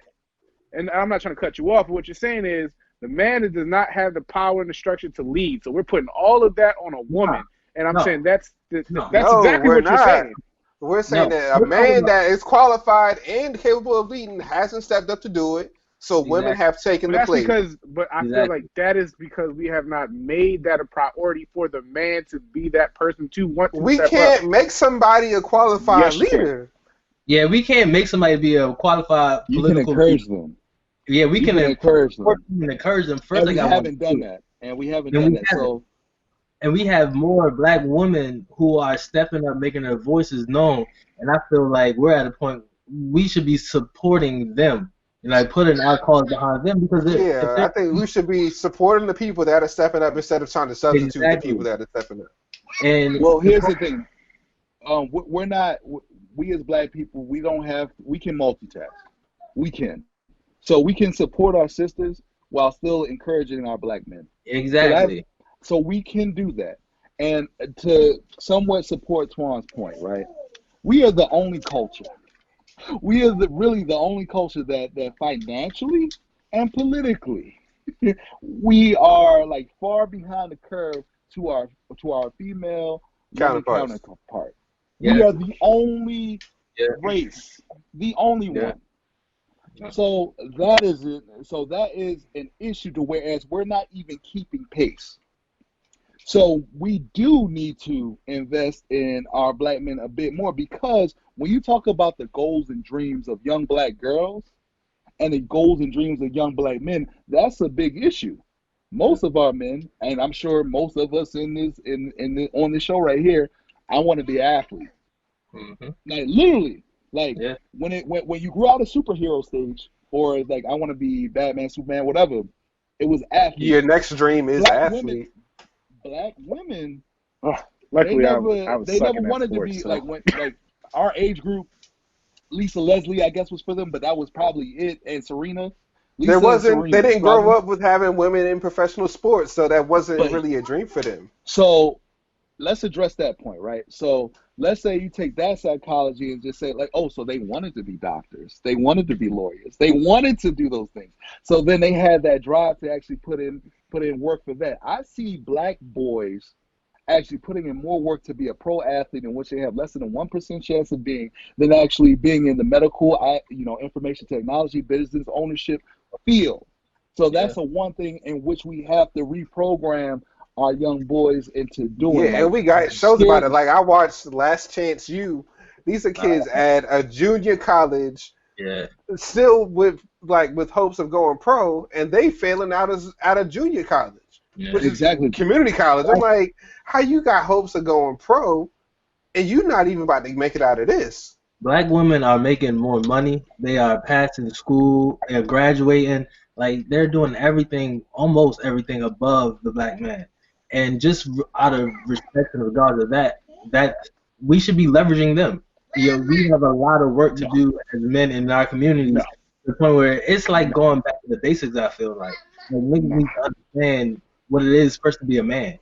and I'm not trying to cut you off, but what you're saying is the man that does not have the power and the structure to lead. So we're putting all of that on a no woman, and I'm no saying that's no No, exactly we're what you're not. saying. We're saying no. that a We're talking man about that is qualified and capable of leading hasn't stepped up to do it. So women exactly have taken But the that's plate. but I feel like exactly. that is because we have not made that a priority for the man to be that person to want to We step up. can't make somebody a qualified Yes, you can. leader. Yeah, we can't make somebody be a qualified You can political leader. encourage them. Yeah, we You can can encourage support them, them and encourage them. First, and I we got one haven't done that. And we haven't and done we that. haven't. So And we have more black women who are stepping up, making their voices known. And I feel like we're at a point we should be supporting them and like putting our cause behind them because if Yeah, I they're think we should be supporting the people that are stepping up instead of trying to substitute the people exactly that are stepping up. and well, the here's the thing. We're not. We as black people, we don't have. We can multitask. We can. So we can support our sisters while still encouraging our black men. So that's exactly so we can do that. And to somewhat support Twan's point, right? We are the only culture. We are really the only culture that financially and politically we are like far behind the curve to our female women Counterparts. counterpart. We yeah are the only yeah race, the only yeah one. So that is it. So that is an issue to whereas we're not even keeping pace. So we do need to invest in our black men a bit more because when you talk about the goals and dreams of young black girls and the goals and dreams of young black men, that's a big issue. Most of our men, and I'm sure most of us on this show right here, I want to be an athlete. hmm Like literally, like yeah when you grew out of superhero stage, or like I want to be Batman, Superman, whatever, it was athlete. Your next dream is Black women, athlete. black women, Oh, they luckily, I never was they never sucking at wanted to sports. be So like when like our age group. Lisa Leslie, I guess, was for them, but that was probably it. And Serena, There Lisa and wasn't. They Serena, didn't grow probably. up with having women in professional sports, so that wasn't But really a dream for them. so let's address that point, right? So let's say you take that psychology and just say like, oh, so they wanted to be doctors, they wanted to be lawyers, they wanted to do those things. So then they had that drive to actually put in work for that. I see black boys actually putting in more work to be a pro athlete in which they have less than a 1% chance of being than actually being in the medical, information technology, business ownership field. So yeah that's a one thing in which we have to reprogram our young boys into doing. Yeah, Like and we got shows about it. scared. Like I watched Last Chance U. These are uh, kids at a junior college, yeah still with hopes of going pro, and they failing out of junior college, yeah which is Exactly. community college. I'm like, how you got hopes of going pro, and you not even about to make it out of this? black women are making more money. They are passing school, they're graduating. Like they're doing everything, almost everything above the black man. And just out of respect and regard of that we should be leveraging them. You know, we have a lot of work to no, do as men in our no, communities to the point where it's like no, going back to the basics. I feel like niggas no. need to understand what it is first to be a man.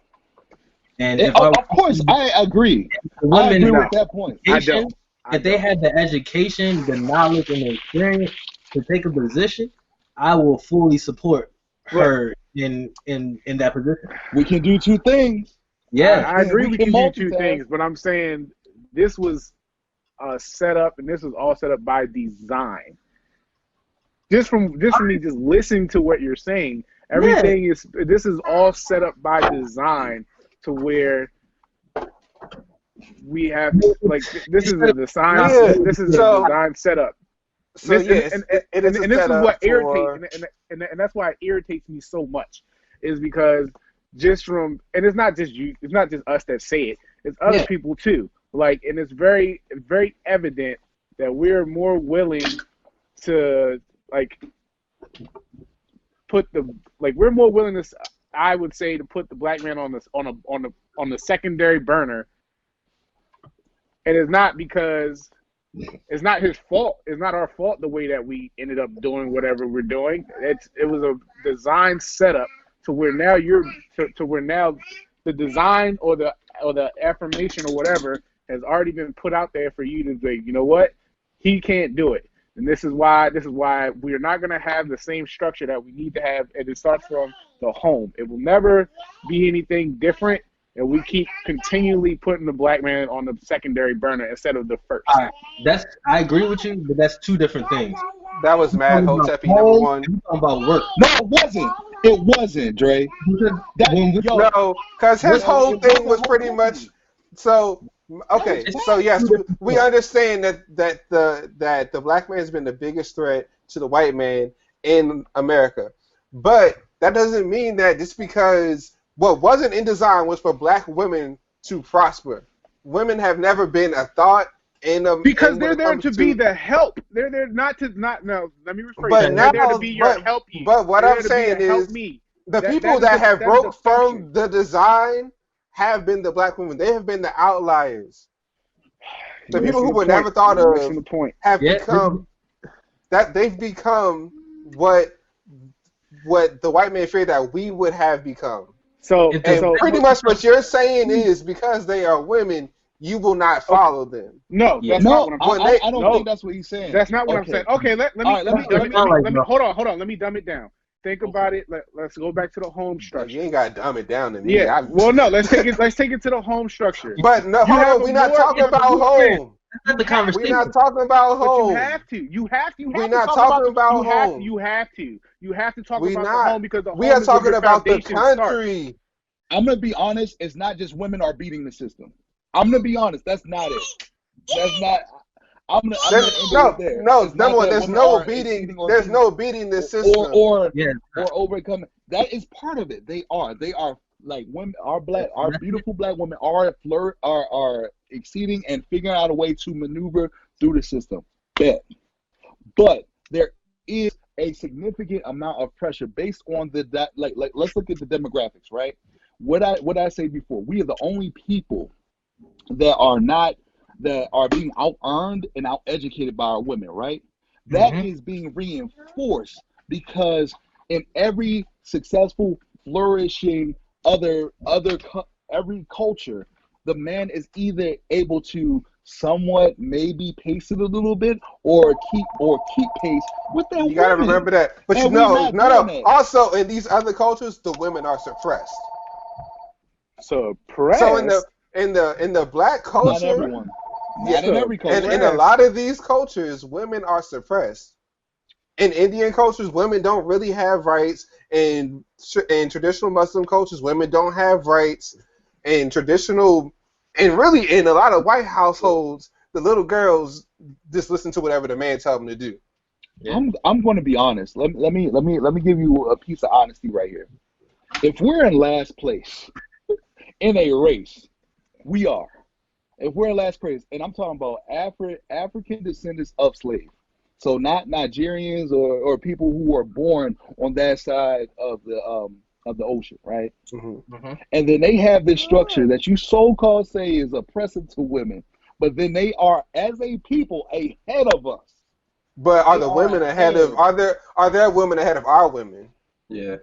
And if I Of course, I agree. the I women agree No, with that point. I education, don't. I if they don't. had the education, the knowledge, and the experience to take a position, I will fully support But her in that position. We can do two things. Yeah, I agree We we can can do two multitask. things, but I'm saying this was set up, and this was all set up by design. Just from me just listening to what you're saying, yeah. this is all set up by design to where we have like this is a design Yeah. this is a So design setup. So This yes, it is a and this is setup what irritates for. and that's why it irritates me so much, is because just from, and it's not just you, it's not just us that say it, it's other Yeah. people too. Like, and it's very evident that we're more willing to like we're more willing to, I would say, to put the black man on the secondary burner, and it's not because it's not his fault. It's not our fault the way that we ended up doing whatever we're doing. It was a design setup to where now to where now the design or the affirmation or whatever has already been put out there for you to say, you know what, he can't do it. And this is why we're not going to have the same structure that we need to have, and it starts from the home. It will never be anything different, and we keep continually putting the black man on the secondary burner instead of the first. All right. I agree with you, but that's two different things. That was Mad We're talking Hotepi about number home, one. and we're talking about work. No, it wasn't. It wasn't, Dre. No, because his whole thing was pretty much. So okay, so yes, we understand that the black man has been the biggest threat to the white man in America, but that doesn't mean that just because what wasn't in design was for black women to prosper. Women have never been a thought because they're there to be the help. They're there not. Let me rephrase. But they're now, there to be your help. But what I'm saying is, the people that have broke from the design have been the black women. They have been the outliers. The people who were never thought of have become that. They've become what the white man feared that we would have become. So pretty much what you're saying is, because they are women, you will not follow them. No, that's not what I'm saying. I don't think that's what he's saying. That's not what I'm saying. Okay, let me hold on. Let me dumb it down. Think about it. Let's go back to the home structure. You ain't got to dumb it down to me. Yeah. Well, no. Let's take it to the home structure. But no, hold on. We're not talking about home. That's not the conversation. We're not talking about home. But you have to. We're not talking about home. You have to talk about the home, because the home we are is talking where your about the foundation country. starts. I'm gonna be honest. It's not just women are beating the system. I'm gonna be honest. That's not it. That's not. Number one, there's no beating the system or overcoming. That is part of it. They are like women. Our beautiful black women are exceeding and figuring out a way to maneuver through the system. But there is a significant amount of pressure based on let's look at the demographics, right? What I say before, we are the only people that are being out-earned and out-educated by our women, right? That is being reinforced because in every successful, flourishing every culture, the man is either able to somewhat maybe pace it a little bit or keep pace with their women. You gotta remember that. But no. Also, in these other cultures, the women are suppressed. Suppressed. So in the black culture, not everyone. Not in every culture. And in a lot of these cultures, women are suppressed. In Indian cultures, women don't really have rights. In traditional Muslim cultures, women don't have rights. In traditional, and really in a lot of white households, the little girls just listen to whatever the man tells them to do. Yeah. I'm going to be honest. Let me give you a piece of honesty right here. If we're in last place in a race, we are. If we're in last place, and I'm talking about African descendants of slaves, so not Nigerians or people who were born on that side of the ocean, right? And then they have this structure that you so-called say is oppressive to women, but then they are, as a people, ahead of us. But are the women ahead of? Are there women ahead of our women? Yeah.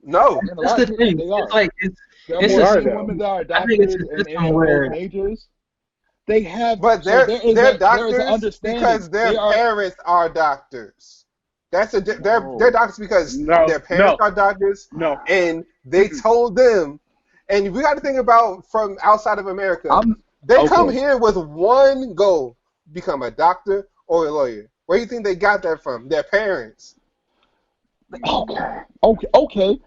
No. That's the thing. It's like it's women that are doctors and majors. They have, but they're doctors because their parents are doctors. They're doctors because their parents are doctors. No. And they told them, and we got to think about from outside of America. They come here with one goal: become a doctor or a lawyer. Where do you think they got that from? Their parents. Okay.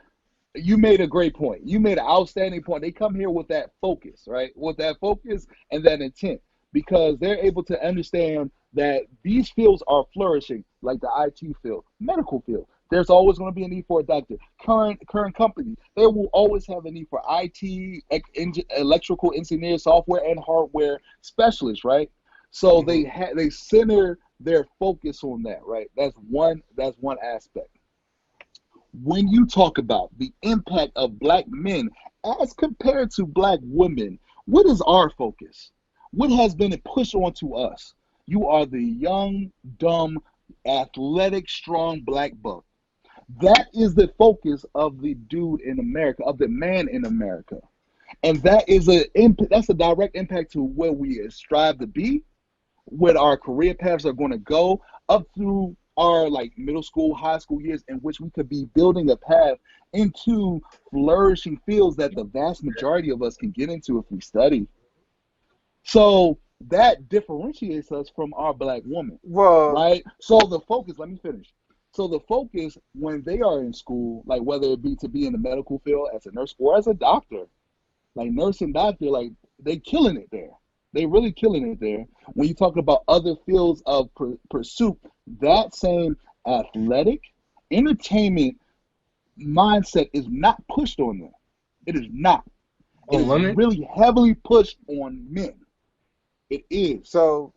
You made a great point. You made an outstanding point. They come here with that focus, right? With that focus and that intent, because they're able to understand that these fields are flourishing, like the IT field, medical field. There's always going to be a need for a doctor. Current company, they will always have a need for IT, electrical engineer, software, and hardware specialists, right? So they center their focus on that, right? That's one aspect. When you talk about the impact of black men as compared to black women, what is our focus? What has been pushed onto us? You are the young, dumb, athletic, strong black buck. That is the focus of the dude in America, of the man in America. And that's a direct impact to where we strive to be, where our career paths are going to go, up through our like middle school, high school years, in which we could be building a path into flourishing fields that the vast majority of us can get into if we study. So that differentiates us from our black woman, Well, right? So the focus, let me finish. So the focus when they are in school, like whether it be to be in the medical field as a nurse or as a doctor, like nurse and doctor, like they killing it there. They really killing it there. When you talk about other fields of pursuit, that same athletic, entertainment mindset is not pushed on them. It is not. It is women? really heavily pushed on men. It is. so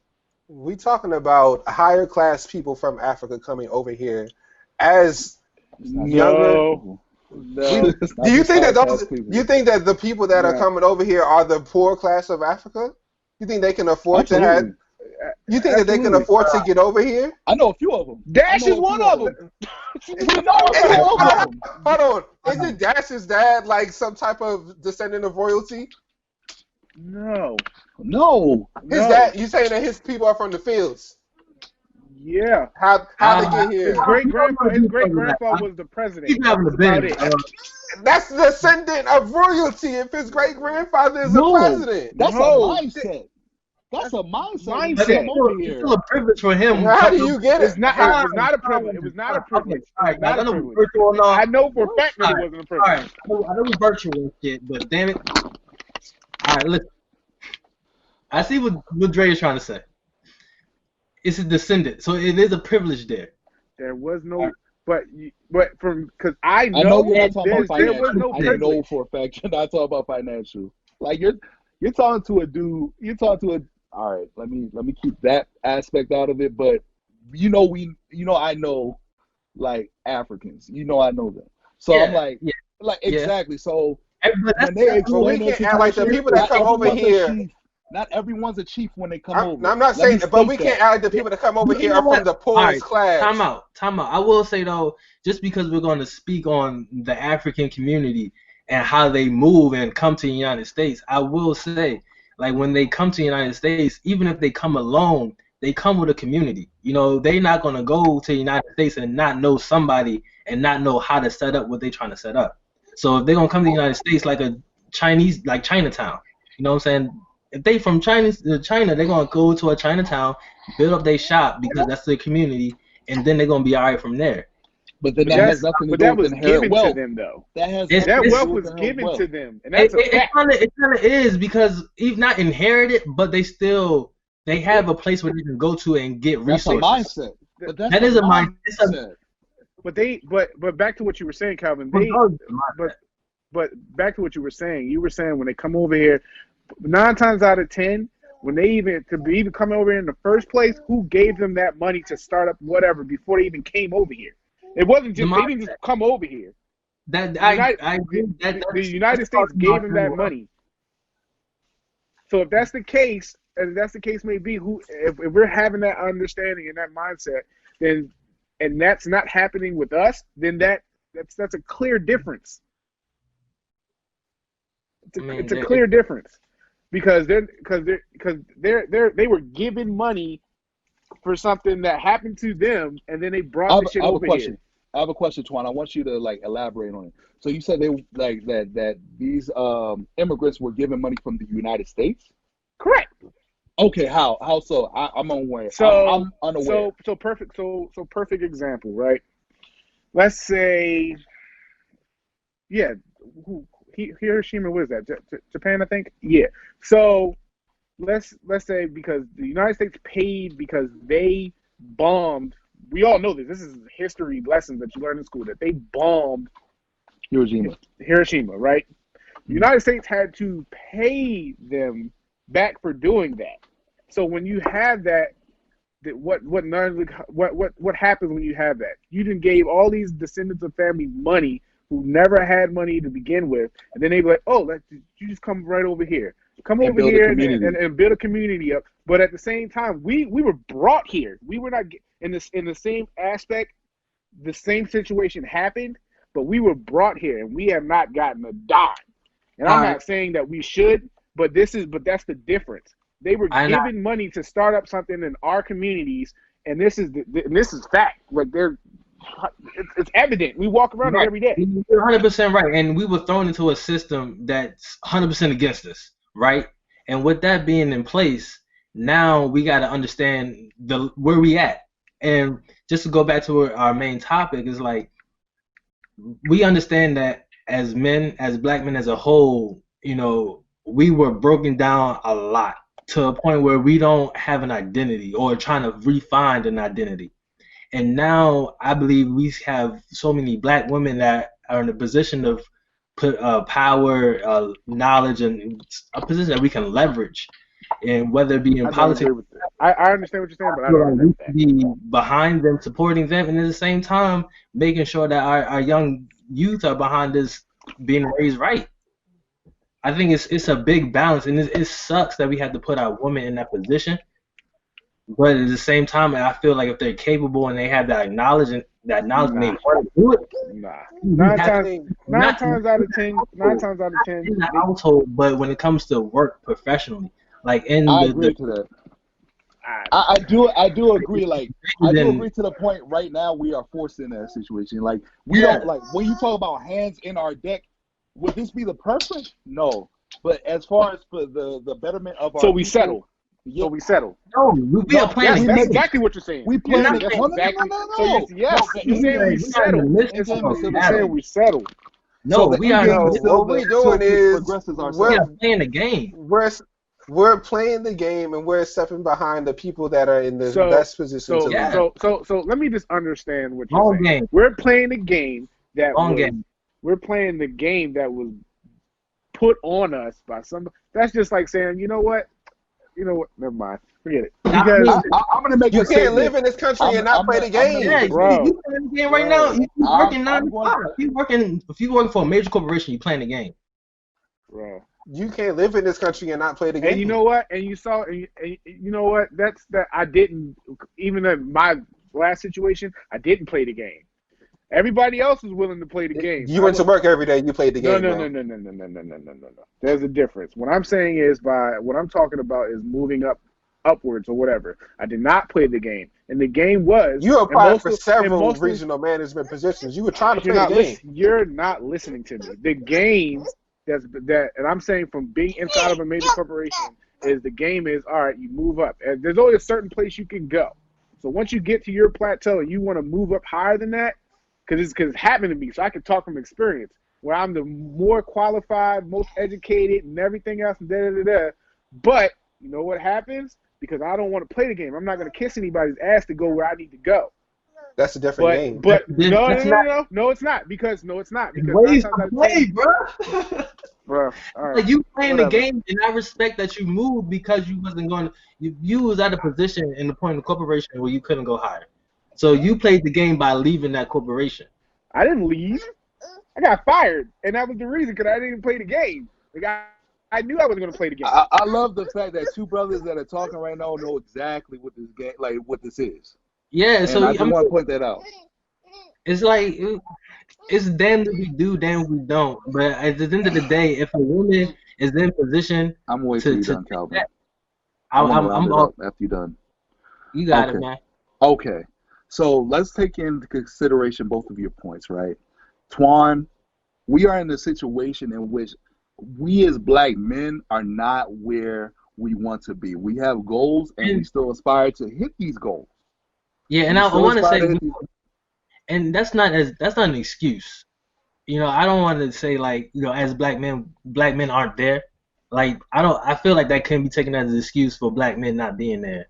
we talking about higher class people from Africa coming over here as younger. No. No. Do you think that those? people? You think that the people that are No. coming over here are the poor class of Africa? You think they can afford to have? Absolutely. You think that they can Absolutely. afford to get over here? I know a few of them. Dash is one of them. We know a few of them. Hold on, isn't Dash's dad like some type of descendant of royalty? No. No. His No. dad, you saying that his people are from the fields? Yeah. How they get His here? great grandfather was the president. Keep having the That's bid. about it. That's the descendant of royalty. If his great grandfather is No. the president, That's No. a mindset. That's a mindset. Mindset. When But you it's come over still, it's here. still a privilege for him. how do you get It's it? not. It was not a privilege. It was not a privilege. All right, It was guys, not I a know we're privilege. virtual and all. I know for a fact that All it right, wasn't a all privilege. right. I know we're virtual and shit, but damn it. All right, listen. I see what Dre is trying to say. It's a descendant, so it is a privilege there. There was no. But from because I I know know you're not talking about there was financial. no I know privilege. for a fact you're not talking about financial. Like you're talking to a dude. You're talking to a. All right, let me keep that aspect out of it. But I know like Africans. I know them. So I'm Yeah, yeah. like Yeah. exactly. So But when they But we explain their can't act like the situation, people that not come over everyone's a here. chief. Not everyone's a chief when they come I'm over. not Let saying, me but we state can't that. act like the people that come over You here know are from what? the All right, poorest class. time out. I will say though, just because we're going to speak on the African community and how they move and come to the United States, I will say, like when they come to the United States, even if they come alone, they come with a community. They're not going to go to the United States and not know somebody and not know how to set up what they're trying to set up. So if they're going to come to the United States like a Chinese, like Chinatown, you know what I'm saying? If they from China, they're gonna go to a Chinatown, build up their shop because that's their community, and then they're gonna be alright from there. But then But that has nothing to but do that with was inherent given wealth. to them though. That has It's- That nothing to wealth do with was inherent given wealth. to them, and that's a It fact. kind of is because even not inherited, but they have a place where they can go to and get That's a resources. mindset. But that's That is a mindset. But back to what you were saying, Calvin. But back to what you were saying. You were saying when they come over here, 9 times out of 10, when they even come over here in the first place, who gave them that money to start up whatever before they even came over here? It wasn't just they didn't just come over here. That The United States gave them that money. So if that's the case, and that's the case may be, if we're having that understanding and that mindset, then and that's not happening with us, then that's a clear difference. It's a clear difference because they were given money for something that happened to them, and then they brought the shit over here. I have a question, Twan. I want you to elaborate on it. So you said they that these immigrants were given money from the United States? Correct. Okay, how so? I'm unaware. So I'm unaware. So perfect. So perfect example, right? Let's say, Hiroshima, what is that? Japan, I think. Yeah. So let's say because the United States paid because they bombed. We all know this. This is history lessons that you learn in school that they bombed Hiroshima, right? The United States had to pay them back for doing that. So when you have that, what happens when you have that? You then gave all these descendants of family money who never had money to begin with, and then they be like, "Oh, you just come right over here, come over here and build a community up." But at the same time, we were brought here. We were not in the same aspect. The same situation happened, but we were brought here, and we have not gotten a dime. And I'm not saying that we should, but that's the difference. They were given money to start up something in our communities, and this is fact. Like it's evident. We walk around it every day. You're 100% right, and we were thrown into a system that's 100% against us, right? And with that being in place, now we got to understand where we at. And just to go back to our main topic is like we understand that as men, as black men as a whole, you know, we were broken down a lot to a point where we don't have an identity or trying to refine an identity. And now I believe we have so many black women that are in a position of power, knowledge, and a position that we can leverage. And whether it be in politics, I understand what you're saying, but I don't know that. Be behind them, supporting them, and at the same time making sure that our young youth are behind us being raised right. I think it's a big balance, and it sucks that we have to put our women in that position. But at the same time, I feel like if they're capable and they have that knowledge and they want to do it, nine times out of ten, in the household. But when it comes to work professionally, like I agree to that. I do agree. Like I do agree to the point. Right now, we are forced in that situation. Like we don't like when you talk about hands in our deck. Would this be the preference? No. But as far as for the betterment of our so we settle. Yeah. So we settle. No, we are playing. That's exactly what you're saying. We play exactly. So you're saying we settle. You're saying we settle. No, we are. What we're doing is we're playing the game. We're playing the game, and we're stepping behind the people that are in the best position to lead. So let me just understand what you're saying. Game. We're playing the game that we're playing the game that was put on us by somebody. That's just like saying, you know what? Never mind. Forget it. Because I'm going to make you can't live in this country and not play the game. Yeah, bro. You playing the game right now. You're working 9 to 5. If you're working for a major corporation, you're playing the game. Bro. You can't live in this country and not play the game. And you know what? And you saw, and you know what? That's that. I didn't, even in my last situation, I didn't play the game. Everybody else was willing to play the game. You went to work every day. You played the game. No. There's a difference. What I'm saying is what I'm talking about is moving upwards or whatever. I did not play the game, and the game was. You applied for several regional management positions. You were trying to play the game. You're not listening to me. The game and I'm saying from being inside of a major corporation is the game is all right. You move up, and there's only a certain place you can go. So once you get to your plateau and you want to move up higher than that. Because it's happened to me, so I can talk from experience. Where I'm the more qualified, most educated, and everything else, and But you know what happens? Because I don't want to play the game. I'm not going to kiss anybody's ass to go where I need to go. That's a different game. But no, it's not. Because ways to play, bro. Bro, all right. Like you playing the game, and I respect that you moved because you wasn't going. You was at a position in the point of the corporation where you couldn't go higher. So you played the game by leaving that corporation. I didn't leave. I got fired, and that was the reason because I didn't play the game. Like I knew I was going to play the game. I love the fact that two brothers that are talking right now know exactly what this game, like what this is. Yeah, and so I just want to point that out. It's like it's damn if we do, damn if we don't. But at the end of the day, if a woman is in position, I'm waiting for you done, Calvin. I'm after you done. You got it, man. Okay. So let's take into consideration both of your points, right? Twan, we are in a situation in which we as black men are not where we want to be. We have goals, and we still aspire to hit these goals. Yeah, and I want to say, and that's not an excuse. I don't want to say like as black men aren't there. like I feel like that can be taken as an excuse for black men not being there.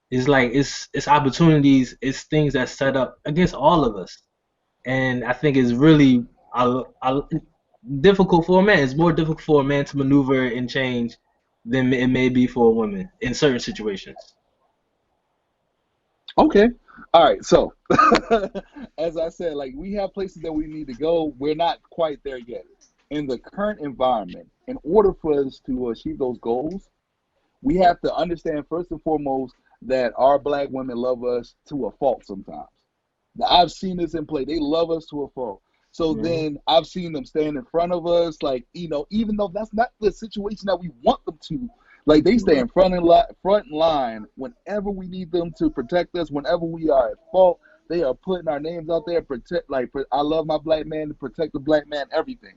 It's like it's opportunities, it's things that set up against all of us, and I think it's really difficult for a man. It's more difficult for a man to maneuver and change than it may be for a woman in certain situations. Okay. All right. So, as I said, like we have places that we need to go. We're not quite there yet. In the current environment, in order for us to achieve those goals, we have to understand first and foremost that our black women love us to a fault sometimes. Now, I've seen this in play. They love us to a fault. So Mhm. then I've seen them stand in front of us, like, even though that's not the situation that we want them to, like they stay in front line whenever we need them to protect us, whenever we are at fault. They are putting our names out there, I love my black man, to protect the black man, everything.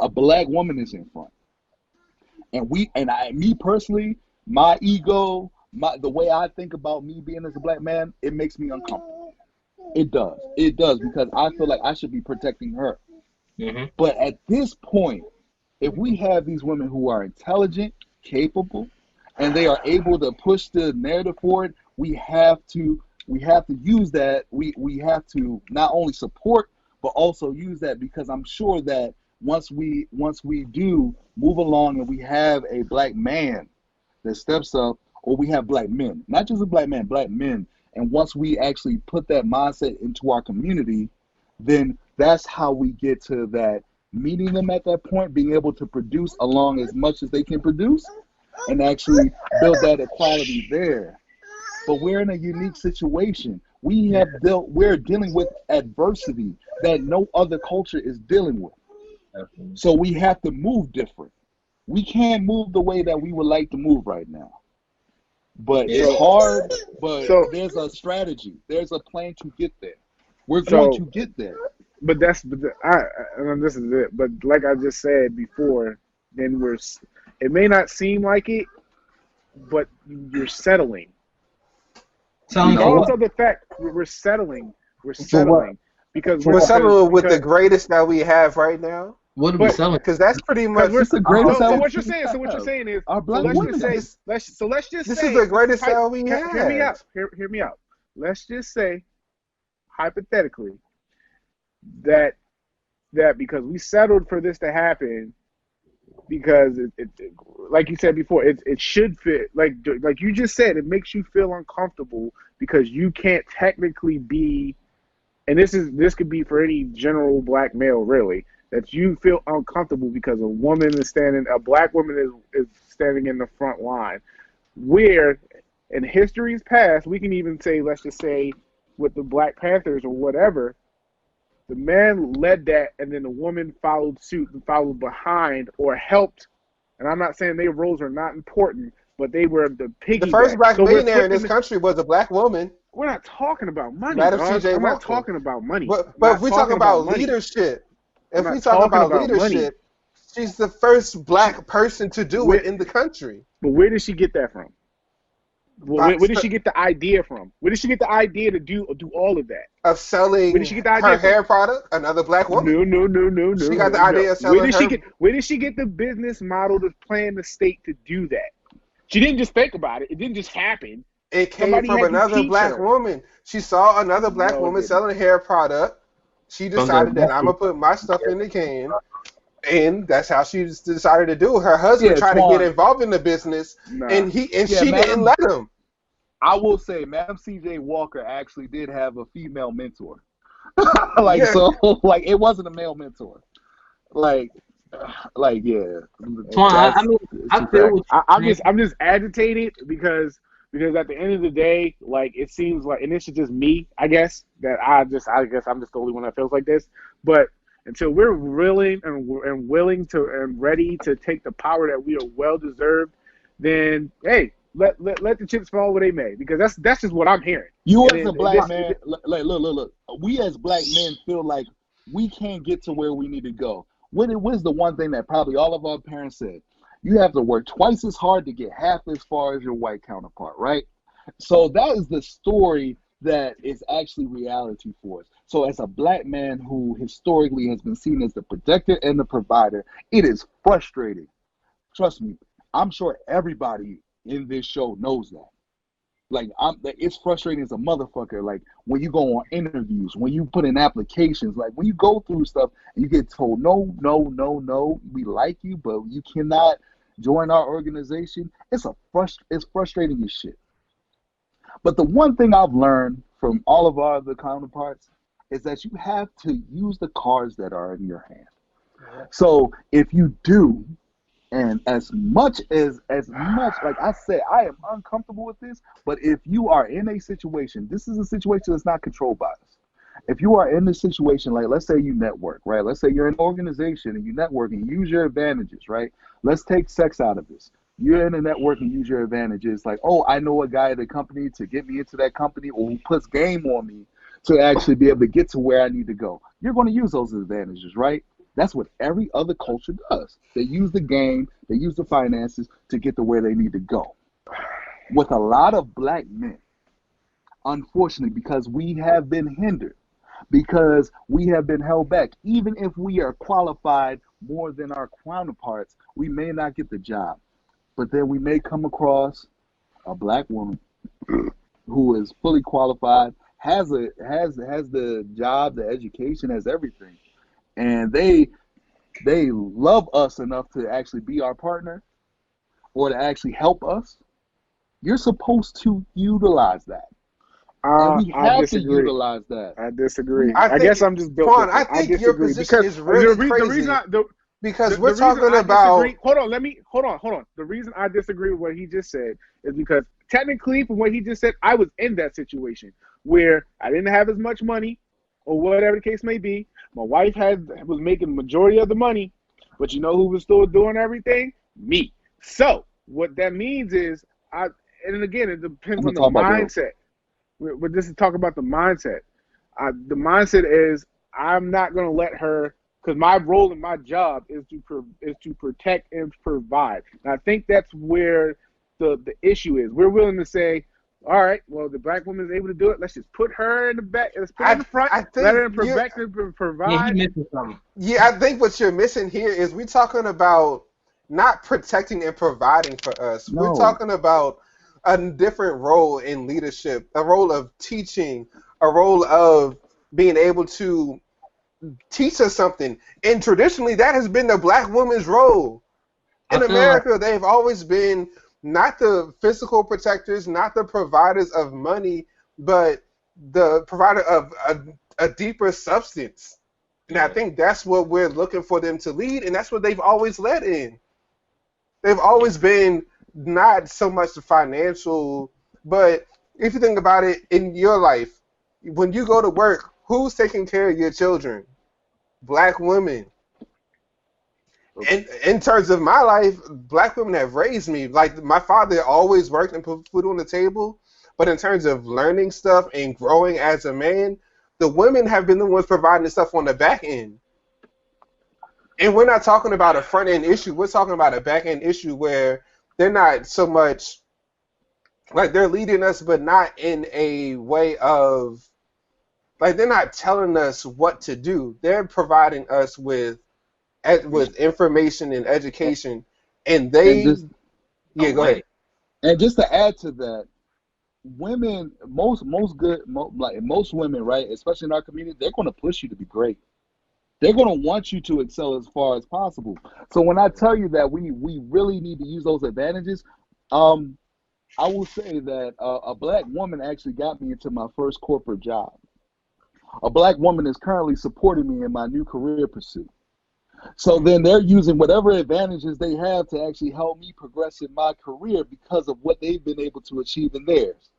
A black woman is in front. Me personally, my ego, the way I think about me being as a black man, it makes me uncomfortable. It does because I feel like I should be protecting her. Mhm. But at this point, if we have these women who are intelligent, capable, and they are able to push the narrative forward, we have to use that. We have to not only support but also use that, because I'm sure that once we do move along and we have a black man that steps up, or we have black men, not just a black man, black men, and once we actually put that mindset into our community, then that's how we get to that, meeting them at that point, being able to produce along as much as they can produce, and actually build that equality there. But we're in a unique situation. We're dealing with adversity that no other culture is dealing with. Definitely. So we have to move different. We can't move the way that we would like to move right now. But Yeah. it's hard, but So there's a strategy. There's a plan to get there. We're going to get there. but and this is it. But like I just said before, then it may not seem like it, but you're settling. Sound like Regardless what? of the fact we're settling, For what? because We're settling with the because greatest that we have right now, What are we but selling? because that's pretty much. we're It's the greatest so that what we you're saying is Our so black let's women. just say let's just This say is the greatest hy- that we hear me out. have. Hear me out. Let's just say hypothetically that because we settled for this to happen, because like you said before, it should fit, like you just said, it makes you feel uncomfortable because you can't technically be, and this could be for any general black male really, that you feel uncomfortable because a black woman is standing in the front line, where in history's past, we can even say, let's just say with the Black Panthers or whatever, the man led that, and then the woman followed suit and followed behind or helped. And I'm not saying their roles are not important, but they were the piggyback. The first black So millionaire in this country was a black woman, we're not talking about money, Madam dog. C.J. I'm not Walker. talking about money. But I'm if we talk about money. leadership, I'm if not we talk talking about about money. leadership, she's the first black person to do it in the country. But where did she get that from? Where did she get the idea from? Where did she get the idea to do all of that? Of selling Where did she get the idea her from? hair product? Another black woman. No. She got the idea of selling Where did she get the business model to plan the state to do that? She didn't just think about it. It didn't just happen. It came Somebody from had to another teach black her. woman. She saw another black No, it woman didn't. selling a hair product. She decided that I'm gonna put my stuff in the can, and that's how she decided to do it. Her husband Yeah, tried to Twan. get involved in the business, Nah. and she Madam- didn't let him. I will say, Madam C.J. Walker actually did have a female mentor. Like, Yeah. so, like, it wasn't a male mentor. Like, yeah. Twan, I mean, I feel what you're saying. I'm just agitated because at the end of the day, like, it seems like, and this is just me, I guess, that I guess I'm just the only one that feels like this. But until we're willing and willing to and ready to take the power that we are well deserved, then hey, let the chips fall where they may, because that's just what I'm hearing. You And as a it- black this- man, like, look. We as black men feel like we can't get to where we need to go. What is the one thing that probably all of our parents said? You have to work twice as hard to get half as far as your white counterpart, right? So that is the story that is actually reality for us. So as a black man who historically has been seen as the protector and the provider, it is frustrating trust me, I'm sure everybody in this show knows that. Like, it's frustrating as a motherfucker. Like, when you go on interviews, when you put in applications, like when you go through stuff and you get told no, no, no, no, we like you, but you cannot join our organization. It's frustrating as shit. But the one thing I've learned from all of our other counterparts is that you have to use the cards that are in your hand. So if you do, and as much, like I said, I am uncomfortable with this, but if you are in a situation, this is a situation that's not controlled by us. If you are in this situation, like let's say you network, right? Let's say you're in an organization and you network and use your advantages, right? Let's take sex out of this. You're in a network and use your advantages. Like, oh, I know a guy at the company to get me into that company, or who puts game on me to actually be able to get to where I need to go. You're going to use those advantages, right? That's what every other culture does. They use the game, they use the finances to get to where they need to go. With a lot of black men, unfortunately, because we have been hindered, because we have been held back, even if we are qualified more than our counterparts, we may not get the job. But then we may come across a black woman who is fully qualified, has the job, the education, has everything. And they love us enough to actually be our partner or to actually help us. You're supposed to utilize that. And we have to utilize that. I disagree. I guess I'm just built. Quan, I think your position is really crazy. Because we're talking about. Hold on. The reason I disagree with what he just said is because technically, from what he just said, I was in that situation where I didn't have as much money, or whatever the case may be. My wife was making the majority of the money, but you know who was still doing everything? Me. So what that means is, and again, it depends on the mindset. But this is talking about the mindset. The mindset is I'm not going to let her, because my role in my job is to protect and provide. And I think that's where the issue is. We're willing to say, all right, well, the black woman is able to do it. Let's just put her in the back. Let's put her in the front. Let her provide. Yeah, he's missing something. Yeah, I think what you're missing here is we're talking about not protecting and providing for us. No. We're talking about a different role in leadership, a role of teaching, a role of being able to teach us something. And traditionally, that has been the black woman's role. In America, they've always been not the physical protectors, not the providers of money, but the provider of a deeper substance. And I think that's what we're looking for them to lead, and that's what they've always led in. They've always been not so much the financial, but if you think about it in your life, when you go to work, who's taking care of your children? Black women. In terms of my life, black women have raised me. Like, my father always worked and put food on the table, but in terms of learning stuff and growing as a man, the women have been the ones providing the stuff on the back end. And we're not talking about a front end issue. We're talking about a back end issue where they're not so much like they're leading us, but not in a way of like they're not telling us what to do. They're providing us with information and education, and they go ahead. And just to add to that, women, most women, right, especially in our community, they're going to push you to be great. They're going to want you to excel as far as possible. So when I tell you that we really need to use those advantages, I will say that a black woman actually got me into my first corporate job. A black woman is currently supporting me in my new career pursuit. So then they're using whatever advantages they have to actually help me progress in my career because of what they've been able to achieve in theirs.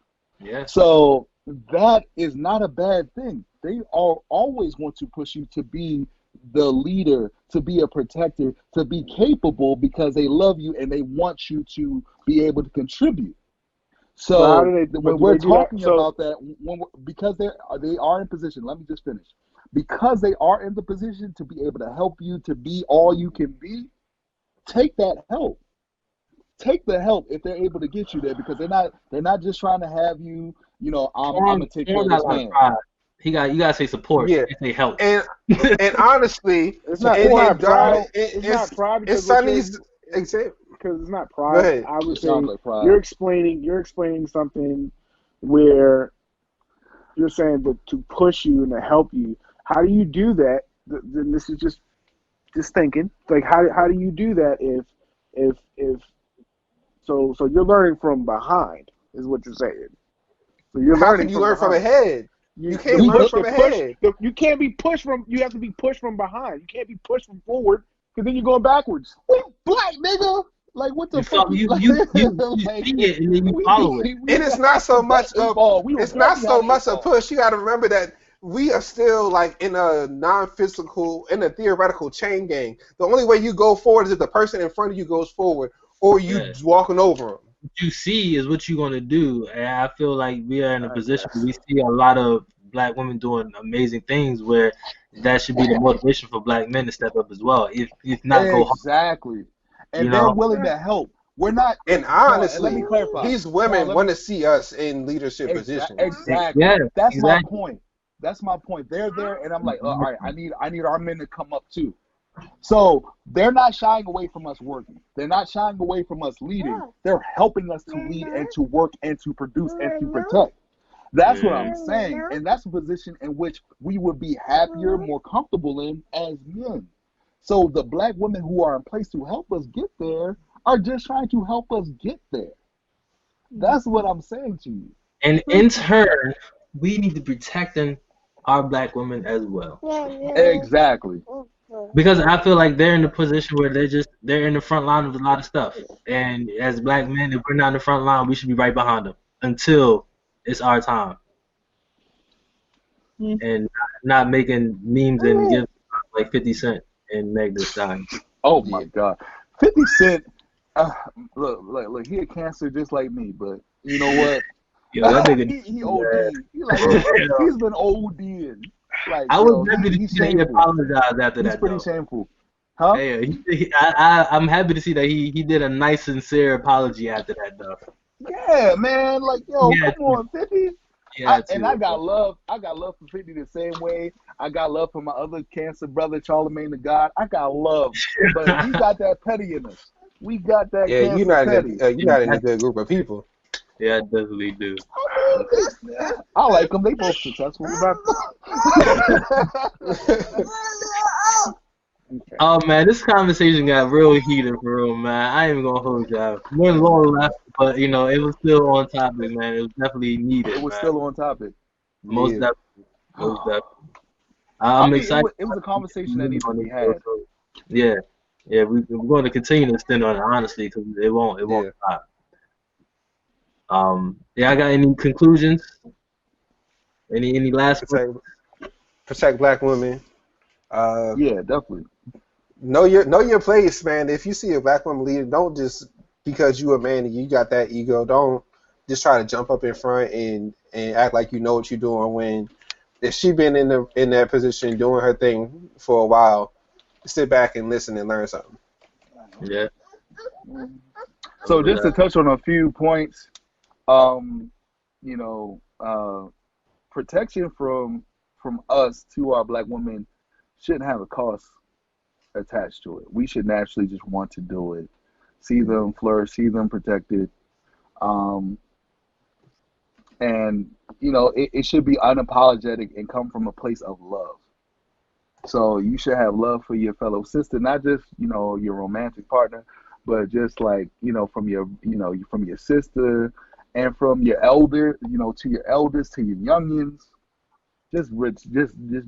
Yeah. So that is not a bad thing. They always want to push you to be the leader, to be a protector, to be capable because they love you and they want you to be able to contribute. So when we're talking about that, because they are in position, let me just finish. Because they are in the position to be able to help you to be all you can be, take that help. Take the help if they're able to get you there, because they're not just trying to have you, I'm gonna take care of this man. You gotta say support. Yeah, say help. And honestly, it's not pride. It's not pride. It's Sonny's example. because it's not Go pride. ahead. I would It say sounds like pride. you're explaining something where you're saying that to push you and to help you. How do you do that? Then this is just thinking. Like how do you do that if so you're learning from behind is what you're saying. So you're How learning can you from learn from behind. ahead? You can't You learn have from to push. ahead. You can't be pushed from. You have to be pushed from behind. You can't be pushed from forward because then you're going backwards. We black nigga. Like what the You fuck? follow, you Like, you you like, see it and then you follow it. And it's not so much of it's not so much a push. You got to remember that we are still like in a non-physical, in a theoretical chain gang. The only way you go forward is if the person in front of you goes forward, or you Yeah. walking over them. What you see is what you're gonna do, and I feel like we are in a position where we see a lot of black women doing amazing things where that should be the motivation for black men to step up as well. If not go hard, Exactly. you And they're know. willing to help. We're not. And Hold on, let honestly, me clarify. these Hold on, women let want me- to see us in leadership positions. Exactly. Yeah, That's my exactly. point. That's my point. They're there, and I'm like, all right, I need our men to come up too. So they're not shying away from us working. They're not shying away from us leading. They're helping us to lead and to work and to produce and to protect. That's what I'm saying. And that's a position in which we would be happier, more comfortable in as men. So the black women who are in place to help us get there are just trying to help us get there. That's what I'm saying to you. And in turn, we need to protect our black women as well. Exactly. Because I feel like they're in the position where they're in the front line of a lot of stuff. And as black men, if we're not in the front line, we should be right behind them until it's our time. And not making memes and give like 50 Cent and Meg Thee Stallion. Oh my God, 50 Cent. Look, he a cancer just like me, but you know what? Yo, that nigga, he OD. He's been ODing. Like, I was happy to he's see that he shameful. apologized after He's that. pretty Though. shameful, huh? Hey, I'm happy to see that he did a nice, sincere apology after that, though. Yeah, man. Like, yo, Yeah, come on, 50. Yeah, I got love. I got love for 50 the same way. I got love for my other cancer brother, Charlemagne the God. I got love, but we got that petty in us. We got that Yeah, cancer you're not in a good group of people. Yeah, I definitely do. I like them. They both successful. Oh man, this conversation got real heated for real, man. I ain't even gonna hold y'all. We're long left, but it was still on topic, man. It was definitely needed. It was man. still on topic. Most Yeah. definitely. Most definitely. I'm excited. It was a conversation that needs to be had. Yeah, we're going to continue to extend on it honestly because it won't stop. I got any conclusions? Any last? Protect black women. Yeah, definitely. Know your place, man. If you see a black woman leader, don't just because you a man and you got that ego, don't just try to jump up in front and act like you know what you're doing. When if she been in that position doing her thing for a while, sit back and listen and learn something. Yeah. So just to touch on a few points, protection from us to our black women shouldn't have a cost attached to it. We should naturally just want to do it, see them flourish, see them protected, and it should be unapologetic and come from a place of love. So you should have love for your fellow sister, not just your romantic partner, but just like from your sister and from your elder, to your elders, to your youngins. Just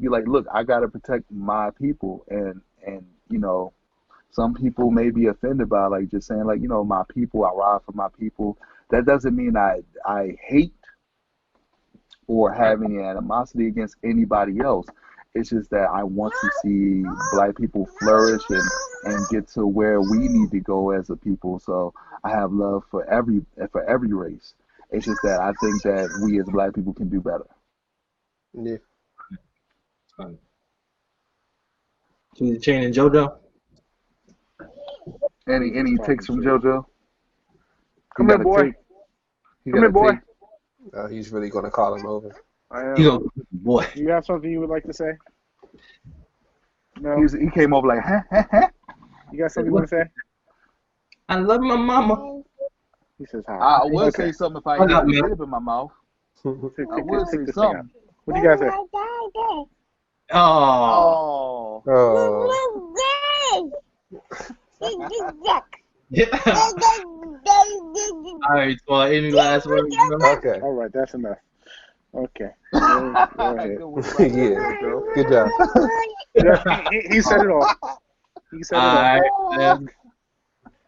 be like, look, I gotta protect my people, and some people may be offended by like just saying like my people, I ride for my people. That doesn't mean I hate or have any animosity against anybody else. It's just that I want to see black people flourish and get to where we need to go as a people. So I have love for every race. It's just that I think that we as black people can do better. Yeah. See the chain in JoJo? Any takes from JoJo? Come here, boy. Come here, boy. He's really gonna call him over. He go, boy. You got something you would like to say? No. He came over like, huh? You got something you want to say? I love my mama. He says hi. I would Okay. say something if I Hold ain't up, had a man. dip in my mouth. I would Take say this thing out. something. What do you guys say? Oh. Oh. Oh. Yeah. All right, well, any last words? Bro? Okay. All right, that's enough. Okay. Go ahead. Good one, brother. Yeah. Go. Good job. Yeah, he said it all. He said it all. All right, man.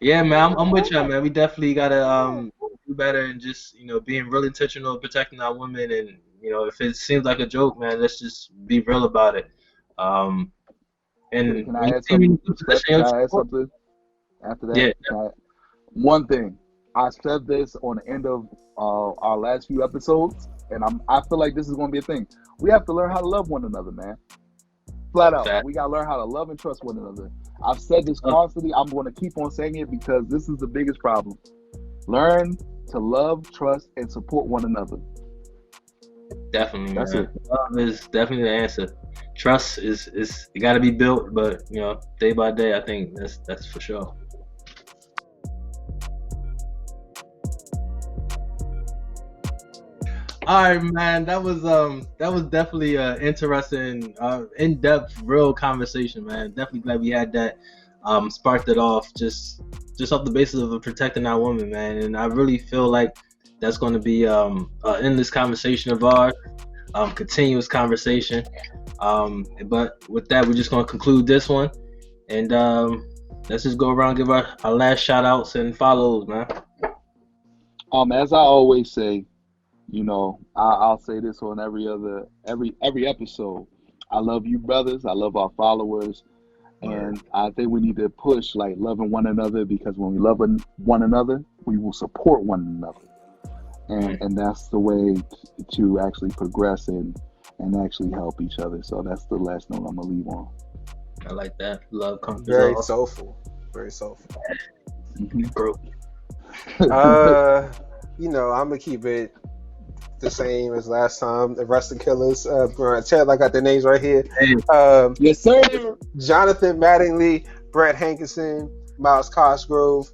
Yeah, man, I'm with y'all, man. We definitely gotta do better and just being real intentional of protecting our women. And if it seems like a joke, man, let's just be real about it. And Can when I you add see me in something? a position, Can I add something after that? yeah, One thing. I said this on the end of our last few episodes, and I feel like this is going to be a thing. We have to learn how to love one another, man. Flat out. Fact. We got to learn how to love and trust one another. I've said this constantly. I'm going to keep on saying it because this is the biggest problem. Learn to love, trust, and support one another. definitely, That's man. Love is definitely the answer. Trust is it got to be built, but day by day, I think that's for sure. All right, man. That was definitely an interesting, in-depth, real conversation, man. Definitely glad we had that. Sparked it off just off the basis of protecting our women, man. And I really feel like that's going to be an endless conversation of ours, continuous conversation. But with that, we're just going to conclude this one, and let's just go around and give our last shout outs and follows, man. As I always say, I'll say this on every episode. I love you, brothers. I love our followers. And I think we need to push like loving one another, because when we love one another, we will support one another. And that's the way to actually progress and actually help each other. So that's the last note I'm going to leave on. I like that. Love comes Very off. soulful. Very soulful. Bro. I'm gonna keep it the same as last time. The Rest of Killers. Ted, I got the names right here. Hey. Yes, sir. Jonathan Mattingly, Brett Hankerson, Miles Cosgrove.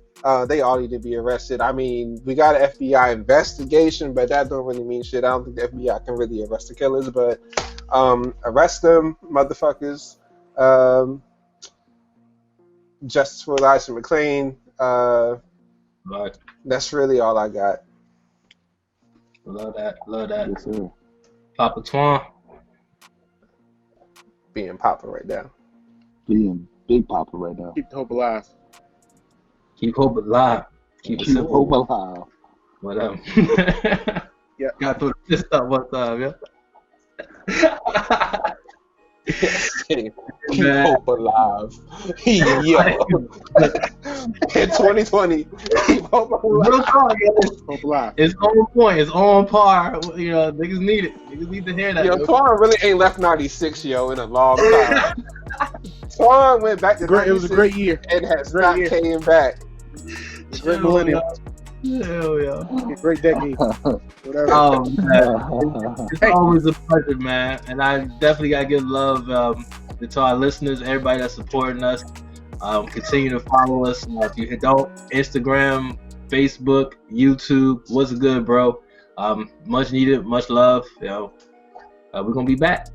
They all need to be arrested. I mean, we got an FBI investigation, but that don't really mean shit. I don't think the FBI can really arrest the killers, but arrest them, motherfuckers. Justice for Elijah McClain. Right. That's really all I got. Love that. Love that. Yes, sir. Papa Twan. Being Papa right now. Being Big Papa right now. Keep the hope alive. Keep hope alive. Keep it Keep simple. hope alive. Whatever. Yeah. Got to this stuff one time, yeah. Keep Man. hope alive. Yo. In 2020, keep hope alive. Real talk, yo. Hope alive. It's on point. It's on par. Niggas need it. Niggas need to hear that. Yo, Twan really ain't left 96, yo, in a long time. Twan went back to Great, it was a 96 great year. and has Great not year. came back. Great millennium. Hell yeah. Great decade. Whatever. Oh, man. It's always a pleasure, man. And I definitely got to give love to our listeners, everybody that's supporting us. Continue to follow us. If you don't, Instagram, Facebook, YouTube, what's good, bro? Much needed, much love. We're going to be back.